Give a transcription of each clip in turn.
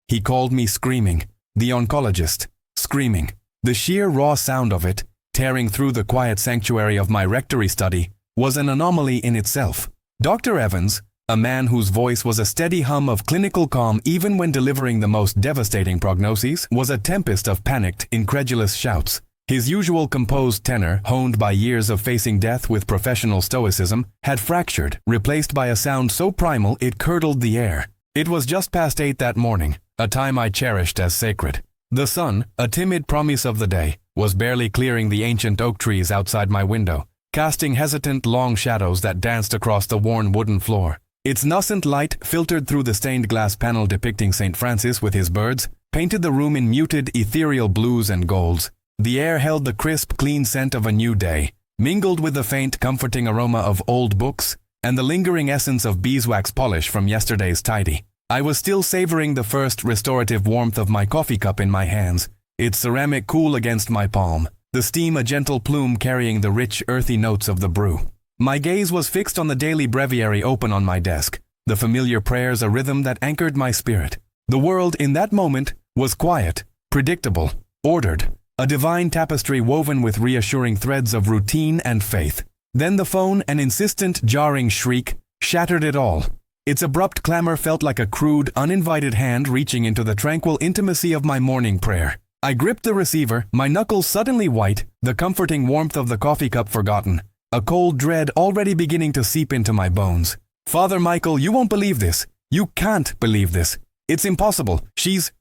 He called me screaming. The oncologist. Screaming. The sheer raw sound of it, tearing through the quiet sanctuary of my rectory study, was an anomaly in itself. Dr. Evans, a man whose voice was a steady hum of clinical calm even when delivering the most devastating prognoses, was a tempest of panicked, incredulous shouts. His usual composed tenor, honed by years of facing death with professional stoicism, had fractured, replaced by a sound so primal it curdled the air. It was just past 8 that morning, a time I cherished as sacred. The sun, a timid promise of the day, was barely clearing the ancient oak trees outside my window, casting hesitant long shadows that danced across the worn wooden floor. Its nascent light, filtered through the stained glass panel depicting St. Francis with his birds, painted the room in muted, ethereal blues and golds. The air held the crisp, clean scent of a new day, mingled with the faint, comforting aroma of old books and the lingering essence of beeswax polish from yesterday's tidy. I was still savoring the first restorative warmth of my coffee cup in my hands, its ceramic cool against my palm, the steam a gentle plume carrying the rich, earthy notes of the brew. My gaze was fixed on the daily breviary open on my desk, the familiar prayers a rhythm that anchored my spirit. The world in that moment was quiet, predictable, ordered, a divine tapestry woven with reassuring threads of routine and faith. Then the phone, an insistent, jarring shriek, shattered it all. Its abrupt clamor felt like a crude, uninvited hand reaching into the tranquil intimacy of my morning prayer. I gripped the receiver, my knuckles suddenly white, the comforting warmth of the coffee cup forgotten, a cold dread already beginning to seep into my bones. Father Michael, you won't believe this. You can't believe this. It's impossible. She's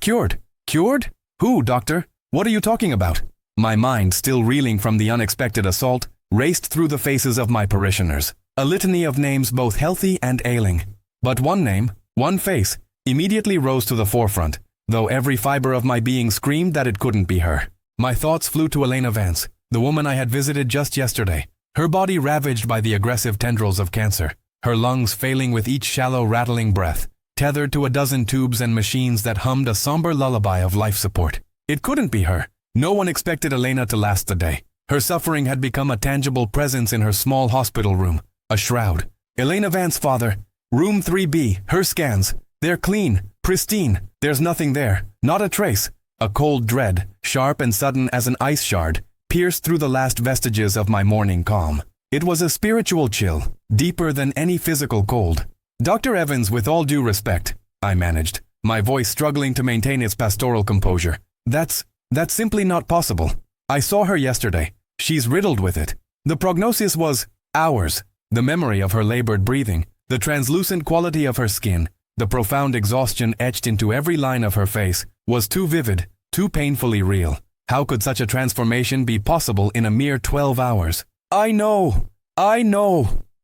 cured. Cured? Who, doctor? What are you talking about? My mind, still reeling from the unexpected assault, raced through the faces of my parishioners. A litany of names both healthy and ailing. But one name, one face, immediately rose to the forefront, though every fiber of my being screamed that it couldn't be her. My thoughts flew to Elena Vance, the woman I had visited just yesterday. Her body ravaged by the aggressive tendrils of cancer, her lungs failing with each shallow, rattling breath, tethered to a dozen tubes and machines that hummed a somber lullaby of life support. It couldn't be her. No one expected Elena to last the day. Her suffering had become a tangible presence in her small hospital room, a shroud. Elena Vance, father. Room 3B, her scans. They're clean, pristine. There's nothing there, not a trace. A cold dread, sharp and sudden as an ice shard, pierced through the last vestiges of my morning calm. It was a spiritual chill, deeper than any physical cold. Dr. Evans, with all due respect, I managed, my voice struggling to maintain its pastoral composure. That's simply not possible. I saw her yesterday. She's riddled with it. The prognosis was hours. The memory of her labored breathing, the translucent quality of her skin, the profound exhaustion etched into every line of her face, was too vivid, too painfully real. How could such a transformation be possible in a mere 12 hours? I know!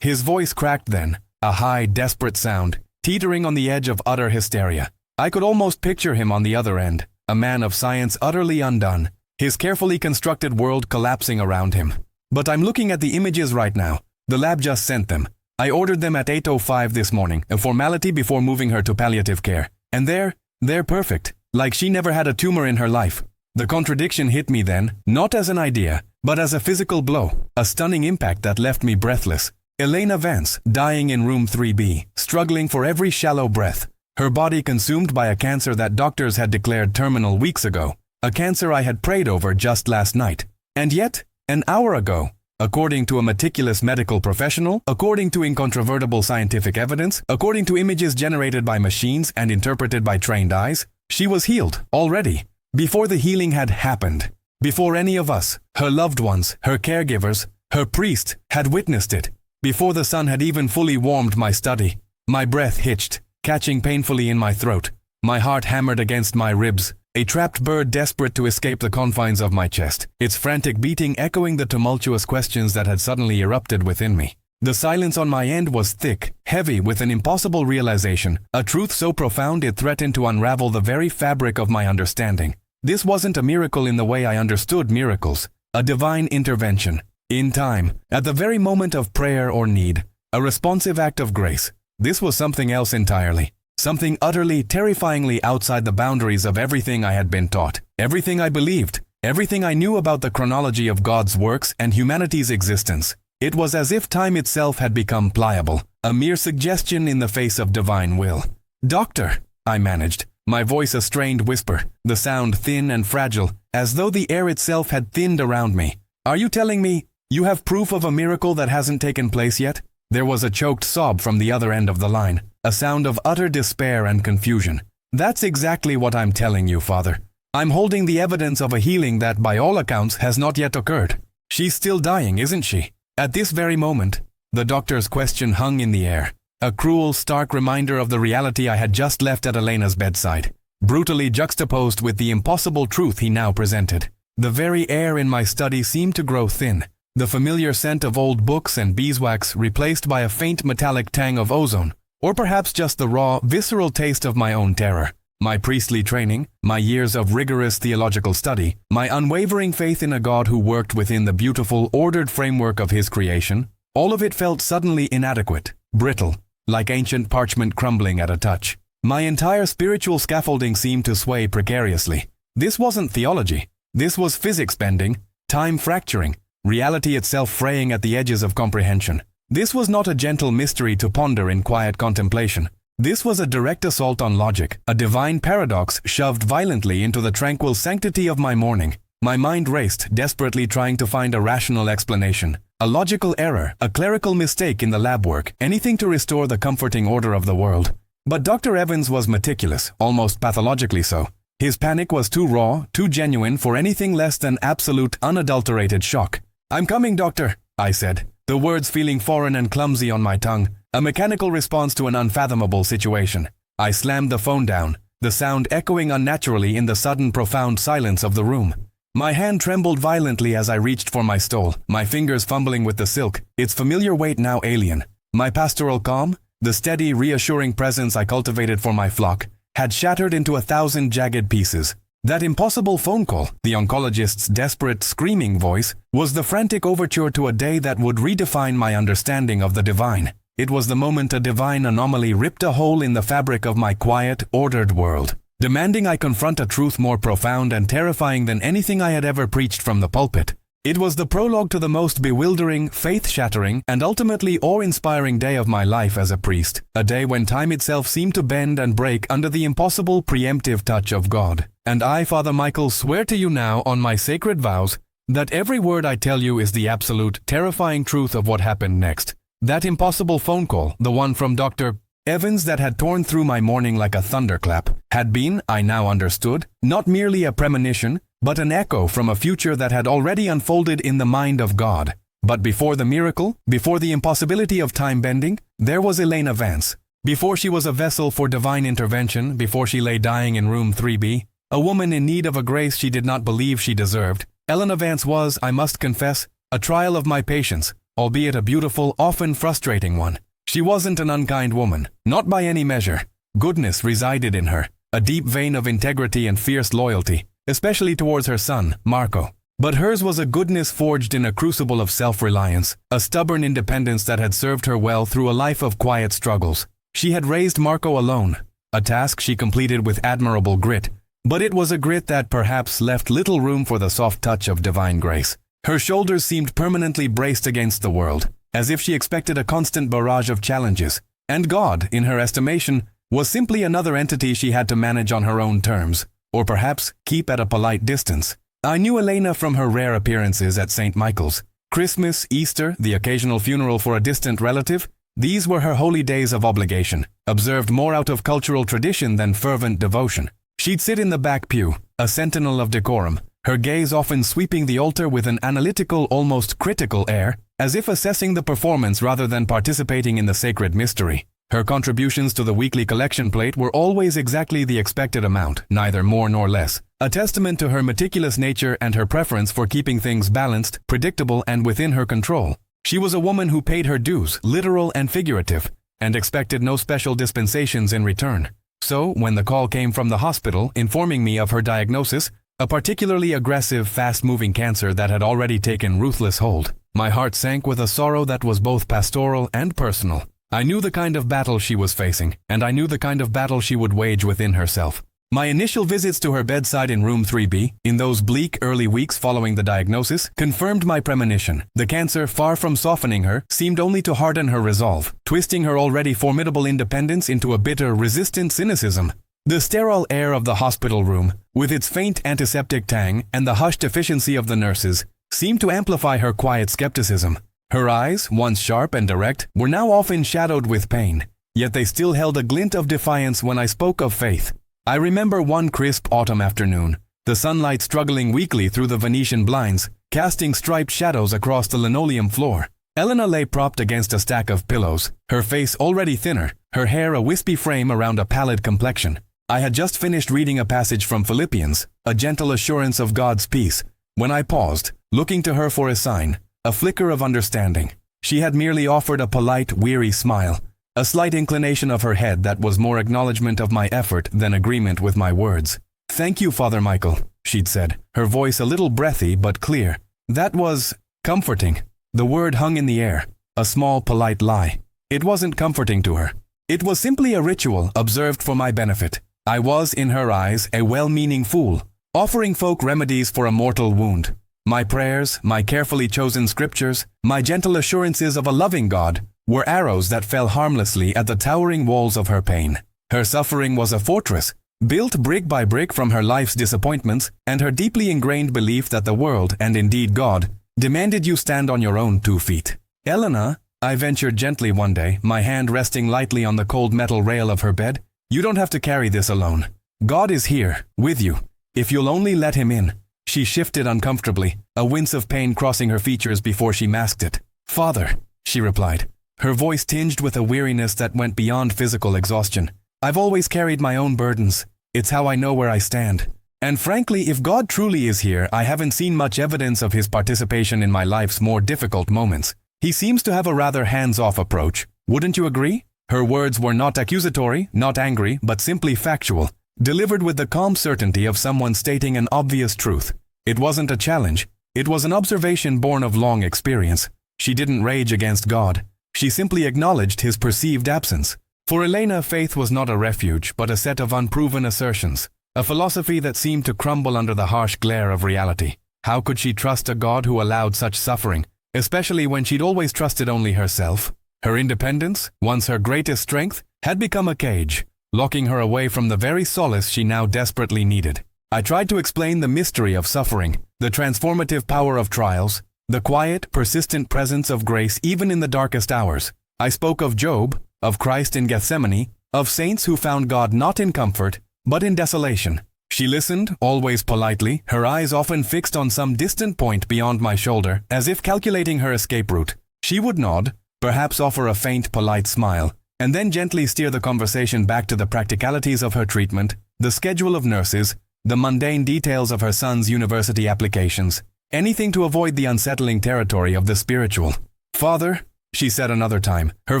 His voice cracked then, a high, desperate sound, teetering on the edge of utter hysteria. I could almost picture him on the other end, a man of science utterly undone, his carefully constructed world collapsing around him. But I'm looking at the images right now. The lab just sent them. I ordered them at 8:05 this morning, a formality before moving her to palliative care. And they're perfect, like she never had a tumor in her life. The contradiction hit me then, not as an idea, but as a physical blow, a stunning impact that left me breathless. Elena Vance, dying in room 3B, struggling for every shallow breath, her body consumed by a cancer that doctors had declared terminal weeks ago, a cancer I had prayed over just last night. And yet, an hour ago, according to a meticulous medical professional, according to incontrovertible scientific evidence, according to images generated by machines and interpreted by trained eyes, she was healed already, before the healing had happened, before any of us, her loved ones, her caregivers, her priest, had witnessed it, before the sun had even fully warmed my study. My breath hitched, catching painfully in my throat, my heart hammered against my ribs, a trapped bird desperate to escape the confines of my chest, its frantic beating echoing the tumultuous questions that had suddenly erupted within me. The silence on my end was thick, heavy with an impossible realization, a truth so profound it threatened to unravel the very fabric of my understanding. This wasn't a miracle in the way I understood miracles, a divine intervention. In time, at the very moment of prayer or need, a responsive act of grace. This was something else entirely. Something utterly, terrifyingly outside the boundaries of everything I had been taught, everything I believed, everything I knew about the chronology of God's works and humanity's existence. It was as if time itself had become pliable, a mere suggestion in the face of divine will. Doctor, I managed, my voice a strained whisper, the sound thin and fragile, as though the air itself had thinned around me. "Are you telling me you have proof of a miracle that hasn't taken place yet?" There was a choked sob from the other end of the line, a sound of utter despair and confusion. "That's exactly what I'm telling you, Father. I'm holding the evidence of a healing that, by all accounts, has not yet occurred. She's still dying, isn't she?" At this very moment, the doctor's question hung in the air, a cruel, stark reminder of the reality I had just left at Elena's bedside, brutally juxtaposed with the impossible truth he now presented. The very air in my study seemed to grow thin, the familiar scent of old books and beeswax replaced by a faint metallic tang of ozone, or perhaps just the raw, visceral taste of my own terror. My priestly training, my years of rigorous theological study, my unwavering faith in a God who worked within the beautiful, ordered framework of his creation, all of it felt suddenly inadequate, brittle, like ancient parchment crumbling at a touch. My entire spiritual scaffolding seemed to sway precariously. This wasn't theology. This was physics bending, time fracturing, reality itself fraying at the edges of comprehension. This was not a gentle mystery to ponder in quiet contemplation. This was a direct assault on logic, a divine paradox shoved violently into the tranquil sanctity of my morning. My mind raced, desperately trying to find a rational explanation. A logical error, a clerical mistake in the lab work, anything to restore the comforting order of the world. But Dr. Evans was meticulous, almost pathologically so. His panic was too raw, too genuine for anything less than absolute, unadulterated shock. "I'm coming, doctor," I said, the words feeling foreign and clumsy on my tongue, a mechanical response to an unfathomable situation. I slammed the phone down, the sound echoing unnaturally in the sudden profound silence of the room. My hand trembled violently as I reached for my stole, my fingers fumbling with the silk, its familiar weight now alien. My pastoral calm, the steady, reassuring presence I cultivated for my flock, had shattered into 1,000 jagged pieces. That impossible phone call, the oncologist's desperate, screaming voice, was the frantic overture to a day that would redefine my understanding of the divine. It was the moment a divine anomaly ripped a hole in the fabric of my quiet, ordered world, demanding I confront a truth more profound and terrifying than anything I had ever preached from the pulpit. It was the prologue to the most bewildering, faith-shattering, and ultimately awe-inspiring day of my life as a priest, a day when time itself seemed to bend and break under the impossible preemptive touch of God. And I, Father Michael, swear to you now on my sacred vows that every word I tell you is the absolute, terrifying truth of what happened next. That impossible phone call, the one from Dr. Evans that had torn through my morning like a thunderclap, had been, I now understood, not merely a premonition, but an echo from a future that had already unfolded in the mind of God. But before the miracle, before the impossibility of time bending, there was Elena Vance. Before she was a vessel for divine intervention, before she lay dying in room 3B, a woman in need of a grace she did not believe she deserved, Elena Vance was, I must confess, a trial of my patience, albeit a beautiful, often frustrating one. She wasn't an unkind woman, not by any measure. Goodness resided in her, a deep vein of integrity and fierce loyalty, especially towards her son, Marco. But hers was a goodness forged in a crucible of self-reliance, a stubborn independence that had served her well through a life of quiet struggles. She had raised Marco alone, a task she completed with admirable grit, but it was a grit that perhaps left little room for the soft touch of divine grace. Her shoulders seemed permanently braced against the world, as if she expected a constant barrage of challenges, and God, in her estimation, was simply another entity she had to manage on her own terms, or perhaps keep at a polite distance. I knew Elena from her rare appearances at St. Michael's. Christmas, Easter, the occasional funeral for a distant relative, these were her holy days of obligation, observed more out of cultural tradition than fervent devotion. She'd sit in the back pew, a sentinel of decorum, her gaze often sweeping the altar with an analytical, almost critical air, as if assessing the performance rather than participating in the sacred mystery. Her contributions to the weekly collection plate were always exactly the expected amount, neither more nor less, a testament to her meticulous nature and her preference for keeping things balanced, predictable, and within her control. She was a woman who paid her dues, literal and figurative, and expected no special dispensations in return. So, when the call came from the hospital informing me of her diagnosis, a particularly aggressive, fast-moving cancer that had already taken ruthless hold, my heart sank with a sorrow that was both pastoral and personal. I knew the kind of battle she was facing, and I knew the kind of battle she would wage within herself. My initial visits to her bedside in room 3B, in those bleak early weeks following the diagnosis, confirmed my premonition. The cancer, far from softening her, seemed only to harden her resolve, twisting her already formidable independence into a bitter, resistant cynicism. The sterile air of the hospital room, with its faint antiseptic tang and the hushed efficiency of the nurses, seemed to amplify her quiet skepticism. Her eyes, once sharp and direct, were now often shadowed with pain, yet they still held a glint of defiance when I spoke of faith. I remember one crisp autumn afternoon, the sunlight struggling weakly through the Venetian blinds, casting striped shadows across the linoleum floor. Elena lay propped against a stack of pillows, her face already thinner, her hair a wispy frame around a pallid complexion. I had just finished reading a passage from Philippians, a gentle assurance of God's peace, when I paused, looking to her for a sign, a flicker of understanding. She had merely offered a polite, weary smile, a slight inclination of her head that was more acknowledgement of my effort than agreement with my words. "Thank you, Father Michael," she'd said, her voice a little breathy but clear. That was comforting. The word hung in the air, a small, polite lie. It wasn't comforting to her. It was simply a ritual observed for my benefit. I was, in her eyes, a well-meaning fool, offering folk remedies for a mortal wound. My prayers, my carefully chosen scriptures, my gentle assurances of a loving God, were arrows that fell harmlessly at the towering walls of her pain. Her suffering was a fortress, built brick by brick from her life's disappointments and her deeply ingrained belief that the world, and indeed God, demanded you stand on your own 2 feet. "Elena," I ventured gently one day, my hand resting lightly on the cold metal rail of her bed, "you don't have to carry this alone. God is here, with you, if you'll only let him in." She shifted uncomfortably, a wince of pain crossing her features before she masked it. "Father," she replied, her voice tinged with a weariness that went beyond physical exhaustion. "I've always carried my own burdens. It's how I know where I stand. And frankly, if God truly is here, I haven't seen much evidence of his participation in my life's more difficult moments. He seems to have a rather hands-off approach. Wouldn't you agree?" Her words were not accusatory, not angry, but simply factual, delivered with the calm certainty of someone stating an obvious truth. It wasn't a challenge. It was an observation born of long experience. She didn't rage against God. She simply acknowledged his perceived absence. For Elena, faith was not a refuge, but a set of unproven assertions, a philosophy that seemed to crumble under the harsh glare of reality. How could she trust a God who allowed such suffering, especially when she'd always trusted only herself? Her independence, once her greatest strength, had become a cage, locking her away from the very solace she now desperately needed. I tried to explain the mystery of suffering, the transformative power of trials, the quiet, persistent presence of grace even in the darkest hours. I spoke of Job, of Christ in Gethsemane, of saints who found God not in comfort, but in desolation. She listened, always politely, her eyes often fixed on some distant point beyond my shoulder, as if calculating her escape route. She would nod, perhaps offer a faint, polite smile, and then gently steer the conversation back to the practicalities of her treatment, the schedule of nurses, the mundane details of her son's university applications, anything to avoid the unsettling territory of the spiritual. "Father," she said another time, her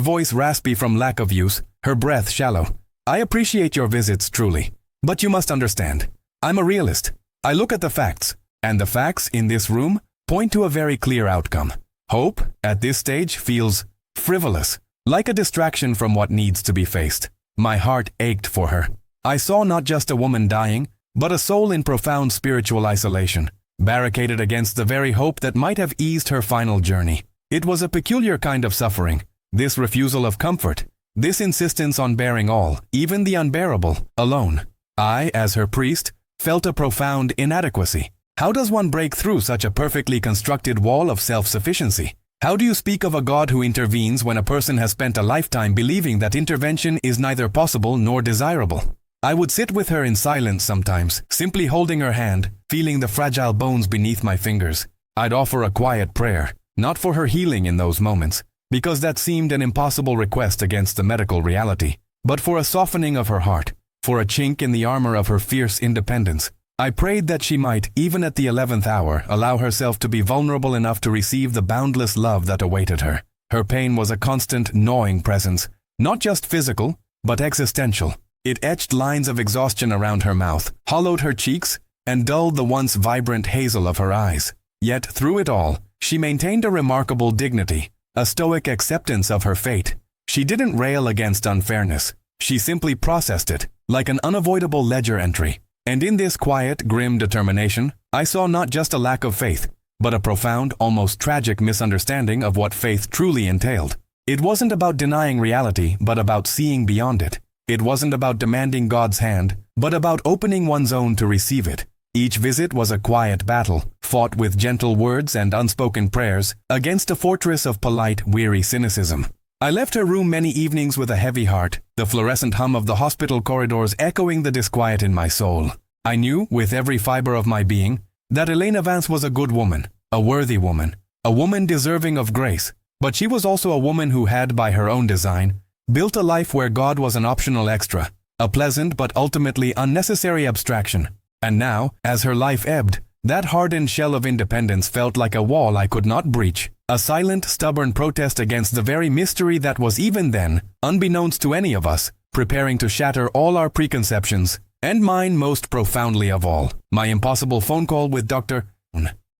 voice raspy from lack of use, her breath shallow, "I appreciate your visits truly, but you must understand. I'm a realist. I look at the facts, and the facts in this room point to a very clear outcome. Hope, at this stage, feels frivolous, like a distraction from what needs to be faced." My heart ached for her. I saw not just a woman dying, but a soul in profound spiritual isolation, barricaded against the very hope that might have eased her final journey. It was a peculiar kind of suffering, this refusal of comfort, this insistence on bearing all, even the unbearable, alone. I, as her priest, felt a profound inadequacy. How does one break through such a perfectly constructed wall of self-sufficiency? How do you speak of a God who intervenes when a person has spent a lifetime believing that intervention is neither possible nor desirable? I would sit with her in silence sometimes, simply holding her hand, feeling the fragile bones beneath my fingers. I'd offer a quiet prayer, not for her healing in those moments, because that seemed an impossible request against the medical reality, but for a softening of her heart, for a chink in the armor of her fierce independence. I prayed that she might, even at the 11th hour, allow herself to be vulnerable enough to receive the boundless love that awaited her. Her pain was a constant, gnawing presence, not just physical, but existential. It etched lines of exhaustion around her mouth, hollowed her cheeks, and dulled the once vibrant hazel of her eyes. Yet, through it all, she maintained a remarkable dignity, a stoic acceptance of her fate. She didn't rail against unfairness. She simply processed it, like an unavoidable ledger entry. And in this quiet, grim determination, I saw not just a lack of faith, but a profound, almost tragic misunderstanding of what faith truly entailed. It wasn't about denying reality, but about seeing beyond it. It wasn't about demanding God's hand, but about opening one's own to receive it. Each visit was a quiet battle, fought with gentle words and unspoken prayers, against a fortress of polite, weary cynicism. I left her room many evenings with a heavy heart, the fluorescent hum of the hospital corridors echoing the disquiet in my soul. I knew, with every fiber of my being, that Elena Vance was a good woman, a worthy woman, a woman deserving of grace, but she was also a woman who had, by her own design, built a life where God was an optional extra, a pleasant but ultimately unnecessary abstraction. And now, as her life ebbed, that hardened shell of independence felt like a wall I could not breach, a silent, stubborn protest against the very mystery that was even then, unbeknownst to any of us, preparing to shatter all our preconceptions, and mine most profoundly of all. My impossible phone call with Dr.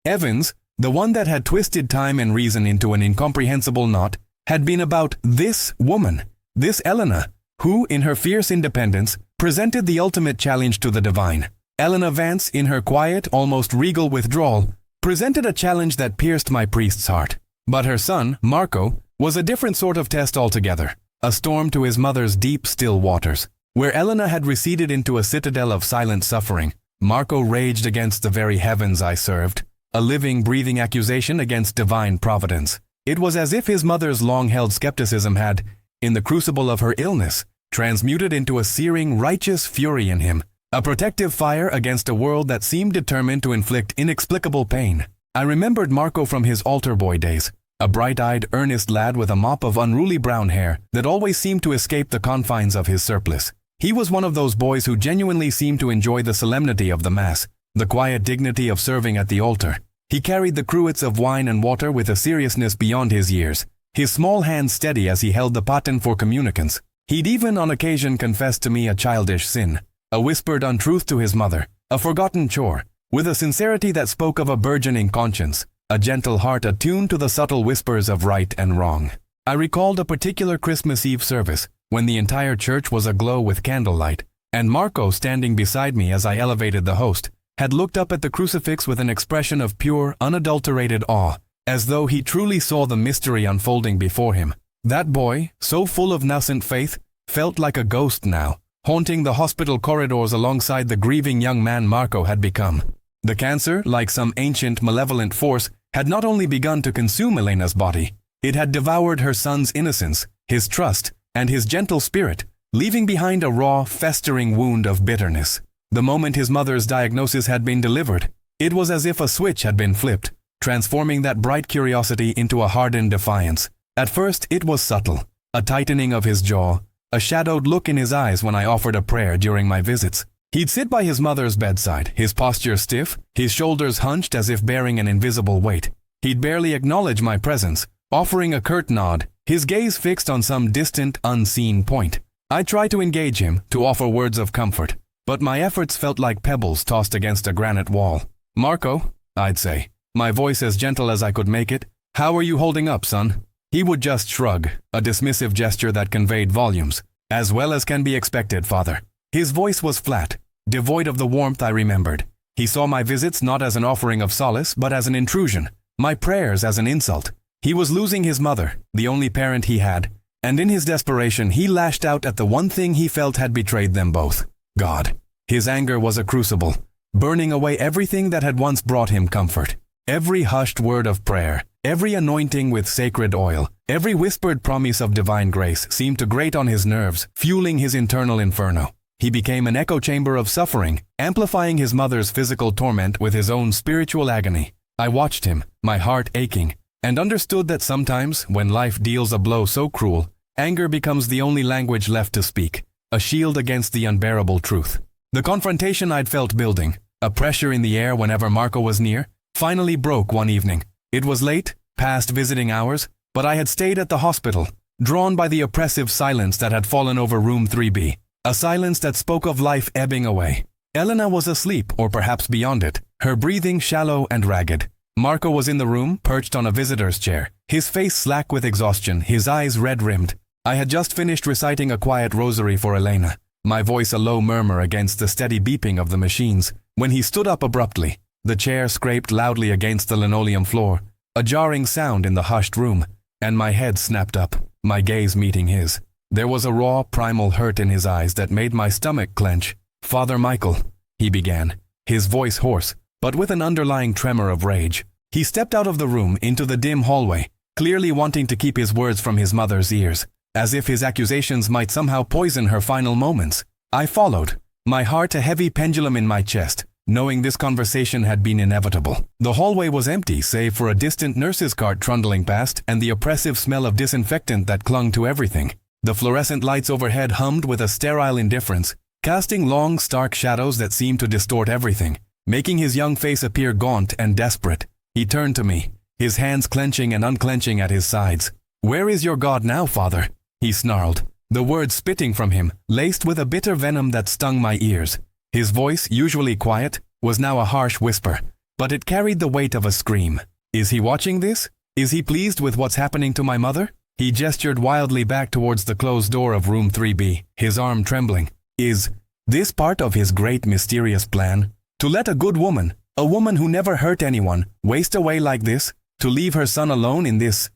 Evans, the one that had twisted time and reason into an incomprehensible knot, had been about this woman, this Elena, who, in her fierce independence, presented the ultimate challenge to the divine. Elena Vance, in her quiet, almost regal withdrawal, presented a challenge that pierced my priest's heart. But her son, Marco, was a different sort of test altogether, a storm to his mother's deep, still waters. Where Elena had receded into a citadel of silent suffering, Marco raged against the very heavens I served, a living, breathing accusation against divine providence. It was as if his mother's long-held skepticism had, in the crucible of her illness, transmuted into a searing, righteous fury in him, a protective fire against a world that seemed determined to inflict inexplicable pain. I remembered Marco from his altar boy days, a bright-eyed, earnest lad with a mop of unruly brown hair that always seemed to escape the confines of his surplice. He was one of those boys who genuinely seemed to enjoy the solemnity of the Mass, the quiet dignity of serving at the altar. He carried the cruets of wine and water with a seriousness beyond his years, his small hands steady as he held the paten for communicants. He'd even on occasion confessed to me a childish sin, a whispered untruth to his mother, a forgotten chore, with a sincerity that spoke of a burgeoning conscience, a gentle heart attuned to the subtle whispers of right and wrong. I recalled a particular Christmas Eve service, when the entire church was aglow with candlelight, and Marco, standing beside me as I elevated the host, had looked up at the crucifix with an expression of pure, unadulterated awe, as though he truly saw the mystery unfolding before him. That boy, so full of nascent faith, felt like a ghost now, haunting the hospital corridors alongside the grieving young man Marco had become. The cancer, like some ancient, malevolent force, had not only begun to consume Elena's body, it had devoured her son's innocence, his trust, and his gentle spirit, leaving behind a raw, festering wound of bitterness. The moment his mother's diagnosis had been delivered, it was as if a switch had been flipped, transforming that bright curiosity into a hardened defiance. At first, it was subtle, a tightening of his jaw, a shadowed look in his eyes when I offered a prayer during my visits. He'd sit by his mother's bedside, his posture stiff, his shoulders hunched as if bearing an invisible weight. He'd barely acknowledge my presence, offering a curt nod, his gaze fixed on some distant, unseen point. I tried to engage him, to offer words of comfort, but my efforts felt like pebbles tossed against a granite wall. "Marco," I'd say, my voice as gentle as I could make it, "how are you holding up, son?" He would just shrug, a dismissive gesture that conveyed volumes. "As well as can be expected, father." His voice was flat, devoid of the warmth I remembered. He saw my visits not as an offering of solace, but as an intrusion, my prayers as an insult. He was losing his mother, the only parent he had, and in his desperation he lashed out at the one thing he felt had betrayed them both: God. His anger was a crucible, burning away everything that had once brought him comfort. Every hushed word of prayer, every anointing with sacred oil, every whispered promise of divine grace seemed to grate on his nerves, fueling his internal inferno. He became an echo chamber of suffering, amplifying his mother's physical torment with his own spiritual agony. I watched him, my heart aching, and understood that sometimes, when life deals a blow so cruel, anger becomes the only language left to speak, a shield against the unbearable truth. The confrontation I'd felt building, a pressure in the air whenever Marco was near, finally broke one evening. It was late, past visiting hours, but I had stayed at the hospital, drawn by the oppressive silence that had fallen over room 3B, a silence that spoke of life ebbing away. Elena was asleep, or perhaps beyond it, her breathing shallow and ragged. Marco was in the room, perched on a visitor's chair, his face slack with exhaustion, his eyes red-rimmed. I had just finished reciting a quiet rosary for Elena, my voice a low murmur against the steady beeping of the machines, when he stood up abruptly. The chair scraped loudly against the linoleum floor, a jarring sound in the hushed room, and my head snapped up, my gaze meeting his. There was a raw, primal hurt in his eyes that made my stomach clench. "Father Michael," he began, his voice hoarse, but with an underlying tremor of rage. He stepped out of the room into the dim hallway, clearly wanting to keep his words from his mother's ears, as if his accusations might somehow poison her final moments. I followed, my heart a heavy pendulum in my chest, knowing this conversation had been inevitable. The hallway was empty save for a distant nurse's cart trundling past and the oppressive smell of disinfectant that clung to everything. The fluorescent lights overhead hummed with a sterile indifference, casting long, stark shadows that seemed to distort everything, making his young face appear gaunt and desperate. He turned to me, his hands clenching and unclenching at his sides. "Where is your God now, Father?" he snarled, the words spitting from him, laced with a bitter venom that stung my ears. His voice, usually quiet, was now a harsh whisper, but it carried the weight of a scream. "Is he watching this? Is he pleased with what's happening to my mother?" He gestured wildly back towards the closed door of room 3B, his arm trembling. "Is this part of his great mysterious plan? To let a good woman, a woman who never hurt anyone, waste away like this? To leave her son alone in this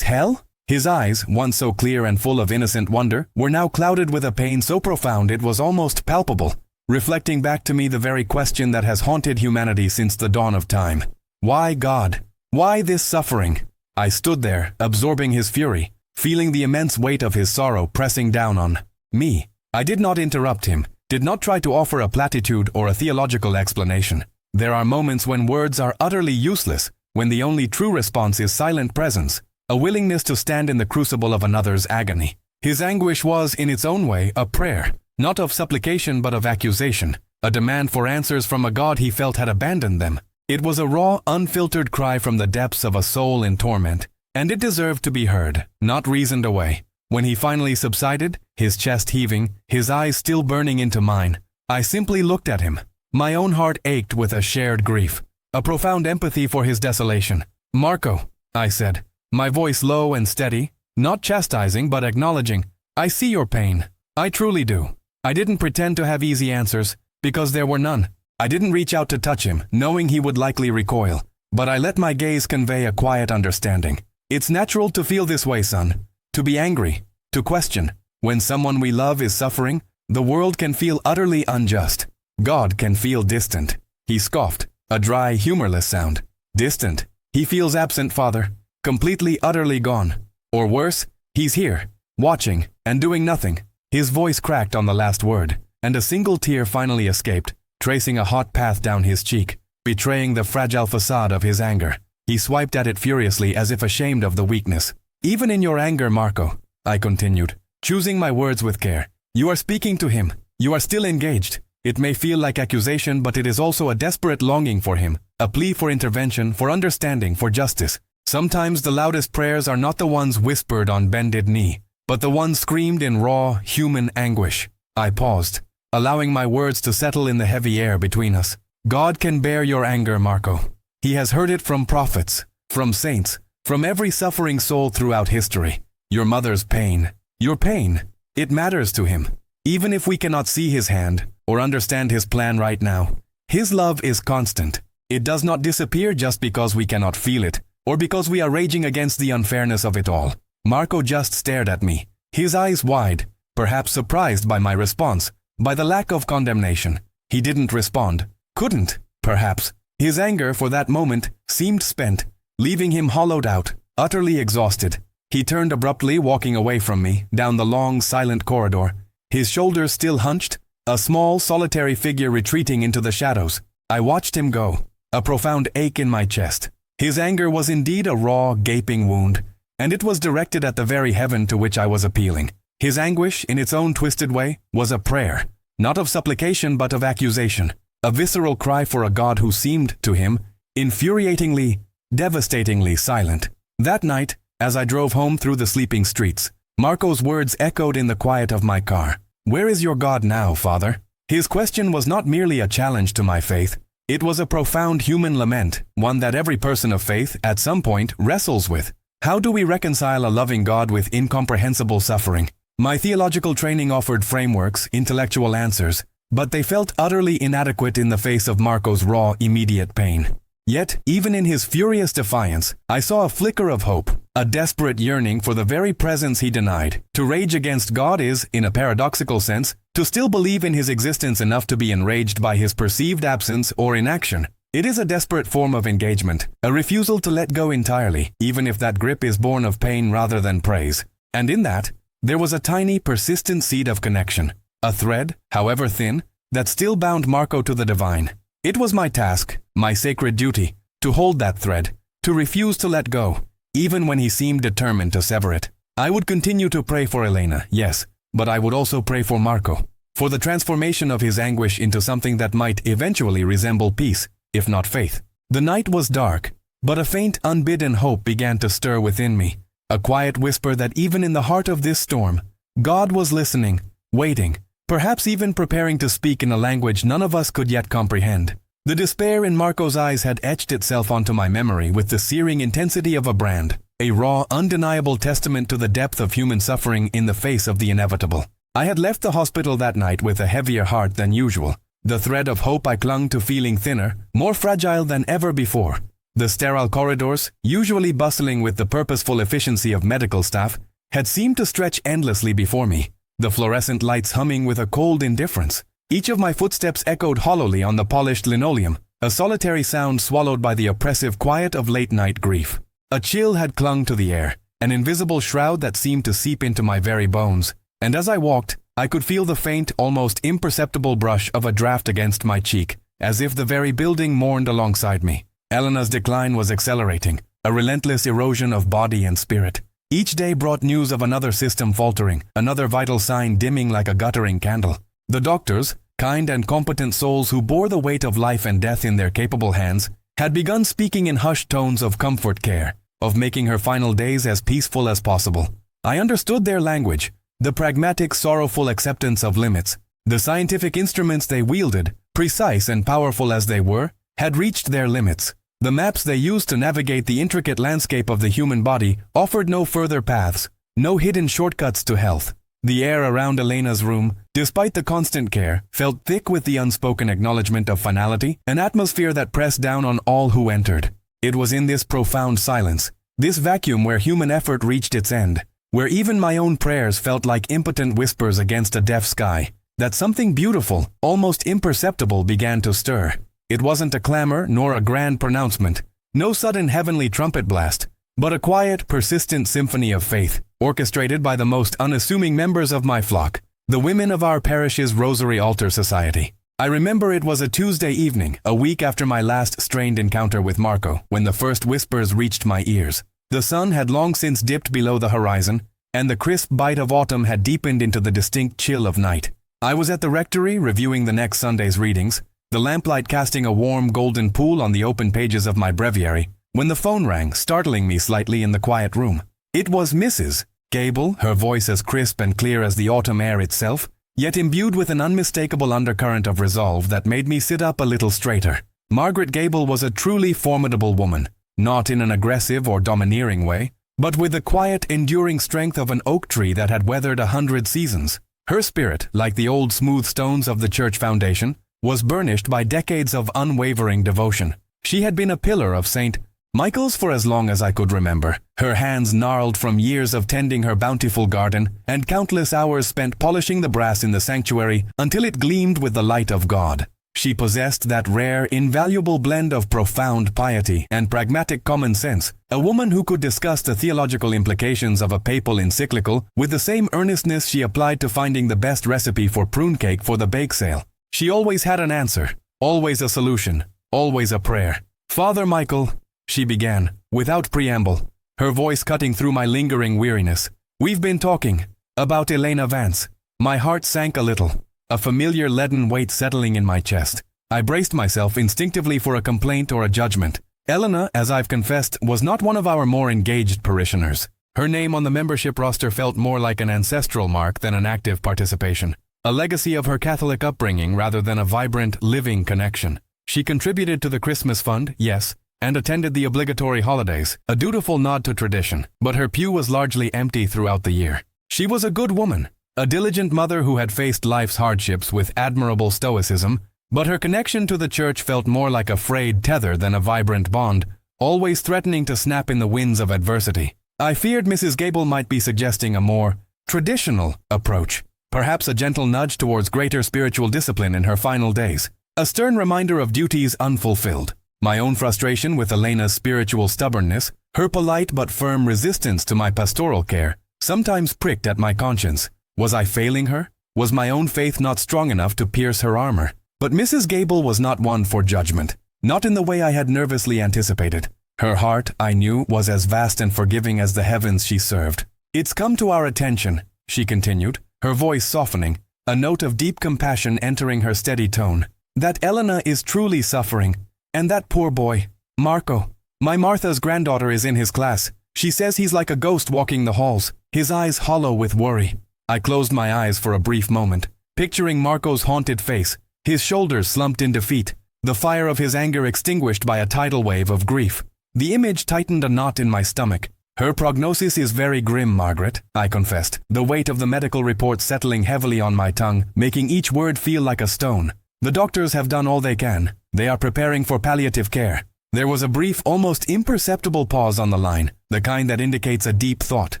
hell?" His eyes, once so clear and full of innocent wonder, were now clouded with a pain so profound it was almost palpable, reflecting back to me the very question that has haunted humanity since the dawn of time. Why God? Why this suffering? I stood there, absorbing his fury, feeling the immense weight of his sorrow pressing down on me. I did not interrupt him, did not try to offer a platitude or a theological explanation. There are moments when words are utterly useless, when the only true response is silent presence, a willingness to stand in the crucible of another's agony. His anguish was, in its own way, a prayer, not of supplication but of accusation, a demand for answers from a God he felt had abandoned them. It was a raw, unfiltered cry from the depths of a soul in torment, and it deserved to be heard, not reasoned away. When he finally subsided, his chest heaving, his eyes still burning into mine, I simply looked at him. My own heart ached with a shared grief, a profound empathy for his desolation. "Marco," I said, my voice low and steady, not chastising but acknowledging, "I see your pain. I truly do." I didn't pretend to have easy answers, because there were none. I didn't reach out to touch him, knowing he would likely recoil, but I let my gaze convey a quiet understanding. "It's natural to feel this way, son, to be angry, to question. When someone we love is suffering, the world can feel utterly unjust. God can feel distant." He scoffed, a dry, humorless sound. "Distant? He feels absent, Father. Completely, utterly gone. Or worse, he's here, watching, and doing nothing." His voice cracked on the last word, and a single tear finally escaped, tracing a hot path down his cheek, betraying the fragile facade of his anger. He swiped at it furiously as if ashamed of the weakness. "Even in your anger, Marco," I continued, choosing my words with care, "you are speaking to him. You are still engaged. It may feel like accusation, but it is also a desperate longing for him, a plea for intervention, for understanding, for justice. Sometimes the loudest prayers are not the ones whispered on bended knee, but the ones screamed in raw, human anguish." I paused, allowing my words to settle in the heavy air between us. "God can bear your anger, Marco. He has heard it from prophets, from saints, from every suffering soul throughout history. Your mother's pain, your pain, it matters to him. Even if we cannot see his hand or understand his plan right now, his love is constant. It does not disappear just because we cannot feel it, or because we are raging against the unfairness of it all." Marco just stared at me, his eyes wide, perhaps surprised by my response, by the lack of condemnation. He didn't respond, couldn't, perhaps. His anger for that moment seemed spent, leaving him hollowed out, utterly exhausted. He turned abruptly, walking away from me, down the long, silent corridor, his shoulders still hunched, a small, solitary figure retreating into the shadows. I watched him go, a profound ache in my chest. His anger was indeed a raw, gaping wound, and it was directed at the very heaven to which I was appealing. His anguish, in its own twisted way, was a prayer, not of supplication but of accusation, a visceral cry for a God who seemed, to him, infuriatingly, devastatingly silent. That night, as I drove home through the sleeping streets, Marco's words echoed in the quiet of my car. "Where is your God now, Father?" His question was not merely a challenge to my faith. It was a profound human lament, one that every person of faith, at some point, wrestles with. How do we reconcile a loving God with incomprehensible suffering? My theological training offered frameworks, intellectual answers, but they felt utterly inadequate in the face of Marco's raw, immediate pain. Yet, even in his furious defiance, I saw a flicker of hope, a desperate yearning for the very presence he denied. To rage against God is, in a paradoxical sense, to still believe in his existence enough to be enraged by his perceived absence or inaction. It is a desperate form of engagement, a refusal to let go entirely, even if that grip is born of pain rather than praise. And in that, there was a tiny, persistent seed of connection, a thread, however thin, that still bound Marco to the divine. It was my task, my sacred duty, to hold that thread, to refuse to let go, even when he seemed determined to sever it. I would continue to pray for Elena, yes, but I would also pray for Marco, for the transformation of his anguish into something that might eventually resemble peace, if not faith. The night was dark, but a faint, unbidden hope began to stir within me, a quiet whisper that even in the heart of this storm, God was listening, waiting, perhaps even preparing to speak in a language none of us could yet comprehend. The despair in Marco's eyes had etched itself onto my memory with the searing intensity of a brand, a raw, undeniable testament to the depth of human suffering in the face of the inevitable. I had left the hospital that night with a heavier heart than usual. The thread of hope I clung to feeling thinner, more fragile than ever before. The sterile corridors, usually bustling with the purposeful efficiency of medical staff, had seemed to stretch endlessly before me, the fluorescent lights humming with a cold indifference. Each of my footsteps echoed hollowly on the polished linoleum, a solitary sound swallowed by the oppressive quiet of late-night grief. A chill had clung to the air, an invisible shroud that seemed to seep into my very bones, and as I walked, I could feel the faint, almost imperceptible brush of a draft against my cheek, as if the very building mourned alongside me. Elena's decline was accelerating, a relentless erosion of body and spirit. Each day brought news of another system faltering, another vital sign dimming like a guttering candle. The doctors, kind and competent souls who bore the weight of life and death in their capable hands, had begun speaking in hushed tones of comfort care, of making her final days as peaceful as possible. I understood their language, the pragmatic, sorrowful acceptance of limits. The scientific instruments they wielded, precise and powerful as they were, had reached their limits. The maps they used to navigate the intricate landscape of the human body offered no further paths, no hidden shortcuts to health. The air around Elena's room, despite the constant care, felt thick with the unspoken acknowledgement of finality, an atmosphere that pressed down on all who entered. It was in this profound silence, this vacuum where human effort reached its end, where even my own prayers felt like impotent whispers against a deaf sky, that something beautiful, almost imperceptible, began to stir. It wasn't a clamor nor a grand pronouncement, no sudden heavenly trumpet blast, but a quiet, persistent symphony of faith, orchestrated by the most unassuming members of my flock, the women of our parish's Rosary Altar Society. I remember it was a Tuesday evening, a week after my last strained encounter with Marco, when the first whispers reached my ears. The sun had long since dipped below the horizon, and the crisp bite of autumn had deepened into the distinct chill of night. I was at the rectory reviewing the next Sunday's readings, the lamplight casting a warm golden pool on the open pages of my breviary, when the phone rang, startling me slightly in the quiet room. It was Mrs. Gable, her voice as crisp and clear as the autumn air itself, yet imbued with an unmistakable undercurrent of resolve that made me sit up a little straighter. Margaret Gable was a truly formidable woman, not in an aggressive or domineering way, but with the quiet, enduring strength of an oak tree that had weathered 100 seasons. Her spirit, like the old smooth stones of the church foundation, was burnished by decades of unwavering devotion. She had been a pillar of St. Michael's for as long as I could remember, her hands gnarled from years of tending her bountiful garden and countless hours spent polishing the brass in the sanctuary until it gleamed with the light of God. She possessed that rare, invaluable blend of profound piety and pragmatic common sense, a woman who could discuss the theological implications of a papal encyclical with the same earnestness she applied to finding the best recipe for prune cake for the bake sale. She always had an answer, always a solution, always a prayer. "Father Michael," she began, without preamble, her voice cutting through my lingering weariness. "We've been talking about Elena Vance." My heart sank a little, a familiar leaden weight settling in my chest. I braced myself instinctively for a complaint or a judgment. Elena, as I've confessed, was not one of our more engaged parishioners. Her name on the membership roster felt more like an ancestral mark than an active participation, a legacy of her Catholic upbringing rather than a vibrant, living connection. She contributed to the Christmas fund, yes, and attended the obligatory holidays, a dutiful nod to tradition, but her pew was largely empty throughout the year. She was a good woman, a diligent mother who had faced life's hardships with admirable stoicism, but her connection to the church felt more like a frayed tether than a vibrant bond, always threatening to snap in the winds of adversity. I feared Mrs. Gable might be suggesting a more traditional approach, perhaps a gentle nudge towards greater spiritual discipline in her final days, a stern reminder of duties unfulfilled. My own frustration with Elena's spiritual stubbornness, her polite but firm resistance to my pastoral care, sometimes pricked at my conscience. Was I failing her? Was my own faith not strong enough to pierce her armor? But Mrs. Gable was not one for judgment, not in the way I had nervously anticipated. Her heart, I knew, was as vast and forgiving as the heavens she served. "It's come to our attention," she continued, her voice softening, a note of deep compassion entering her steady tone, "that Elena is truly suffering. And that poor boy, Marco. My Martha's granddaughter is in his class. She says he's like a ghost walking the halls, his eyes hollow with worry." I closed my eyes for a brief moment, picturing Marco's haunted face, his shoulders slumped in defeat, the fire of his anger extinguished by a tidal wave of grief. The image tightened a knot in my stomach. "Her prognosis is very grim, Margaret," I confessed, the weight of the medical report settling heavily on my tongue, making each word feel like a stone. "The doctors have done all they can. They are preparing for palliative care." There was a brief, almost imperceptible pause on the line, the kind that indicates a deep thought,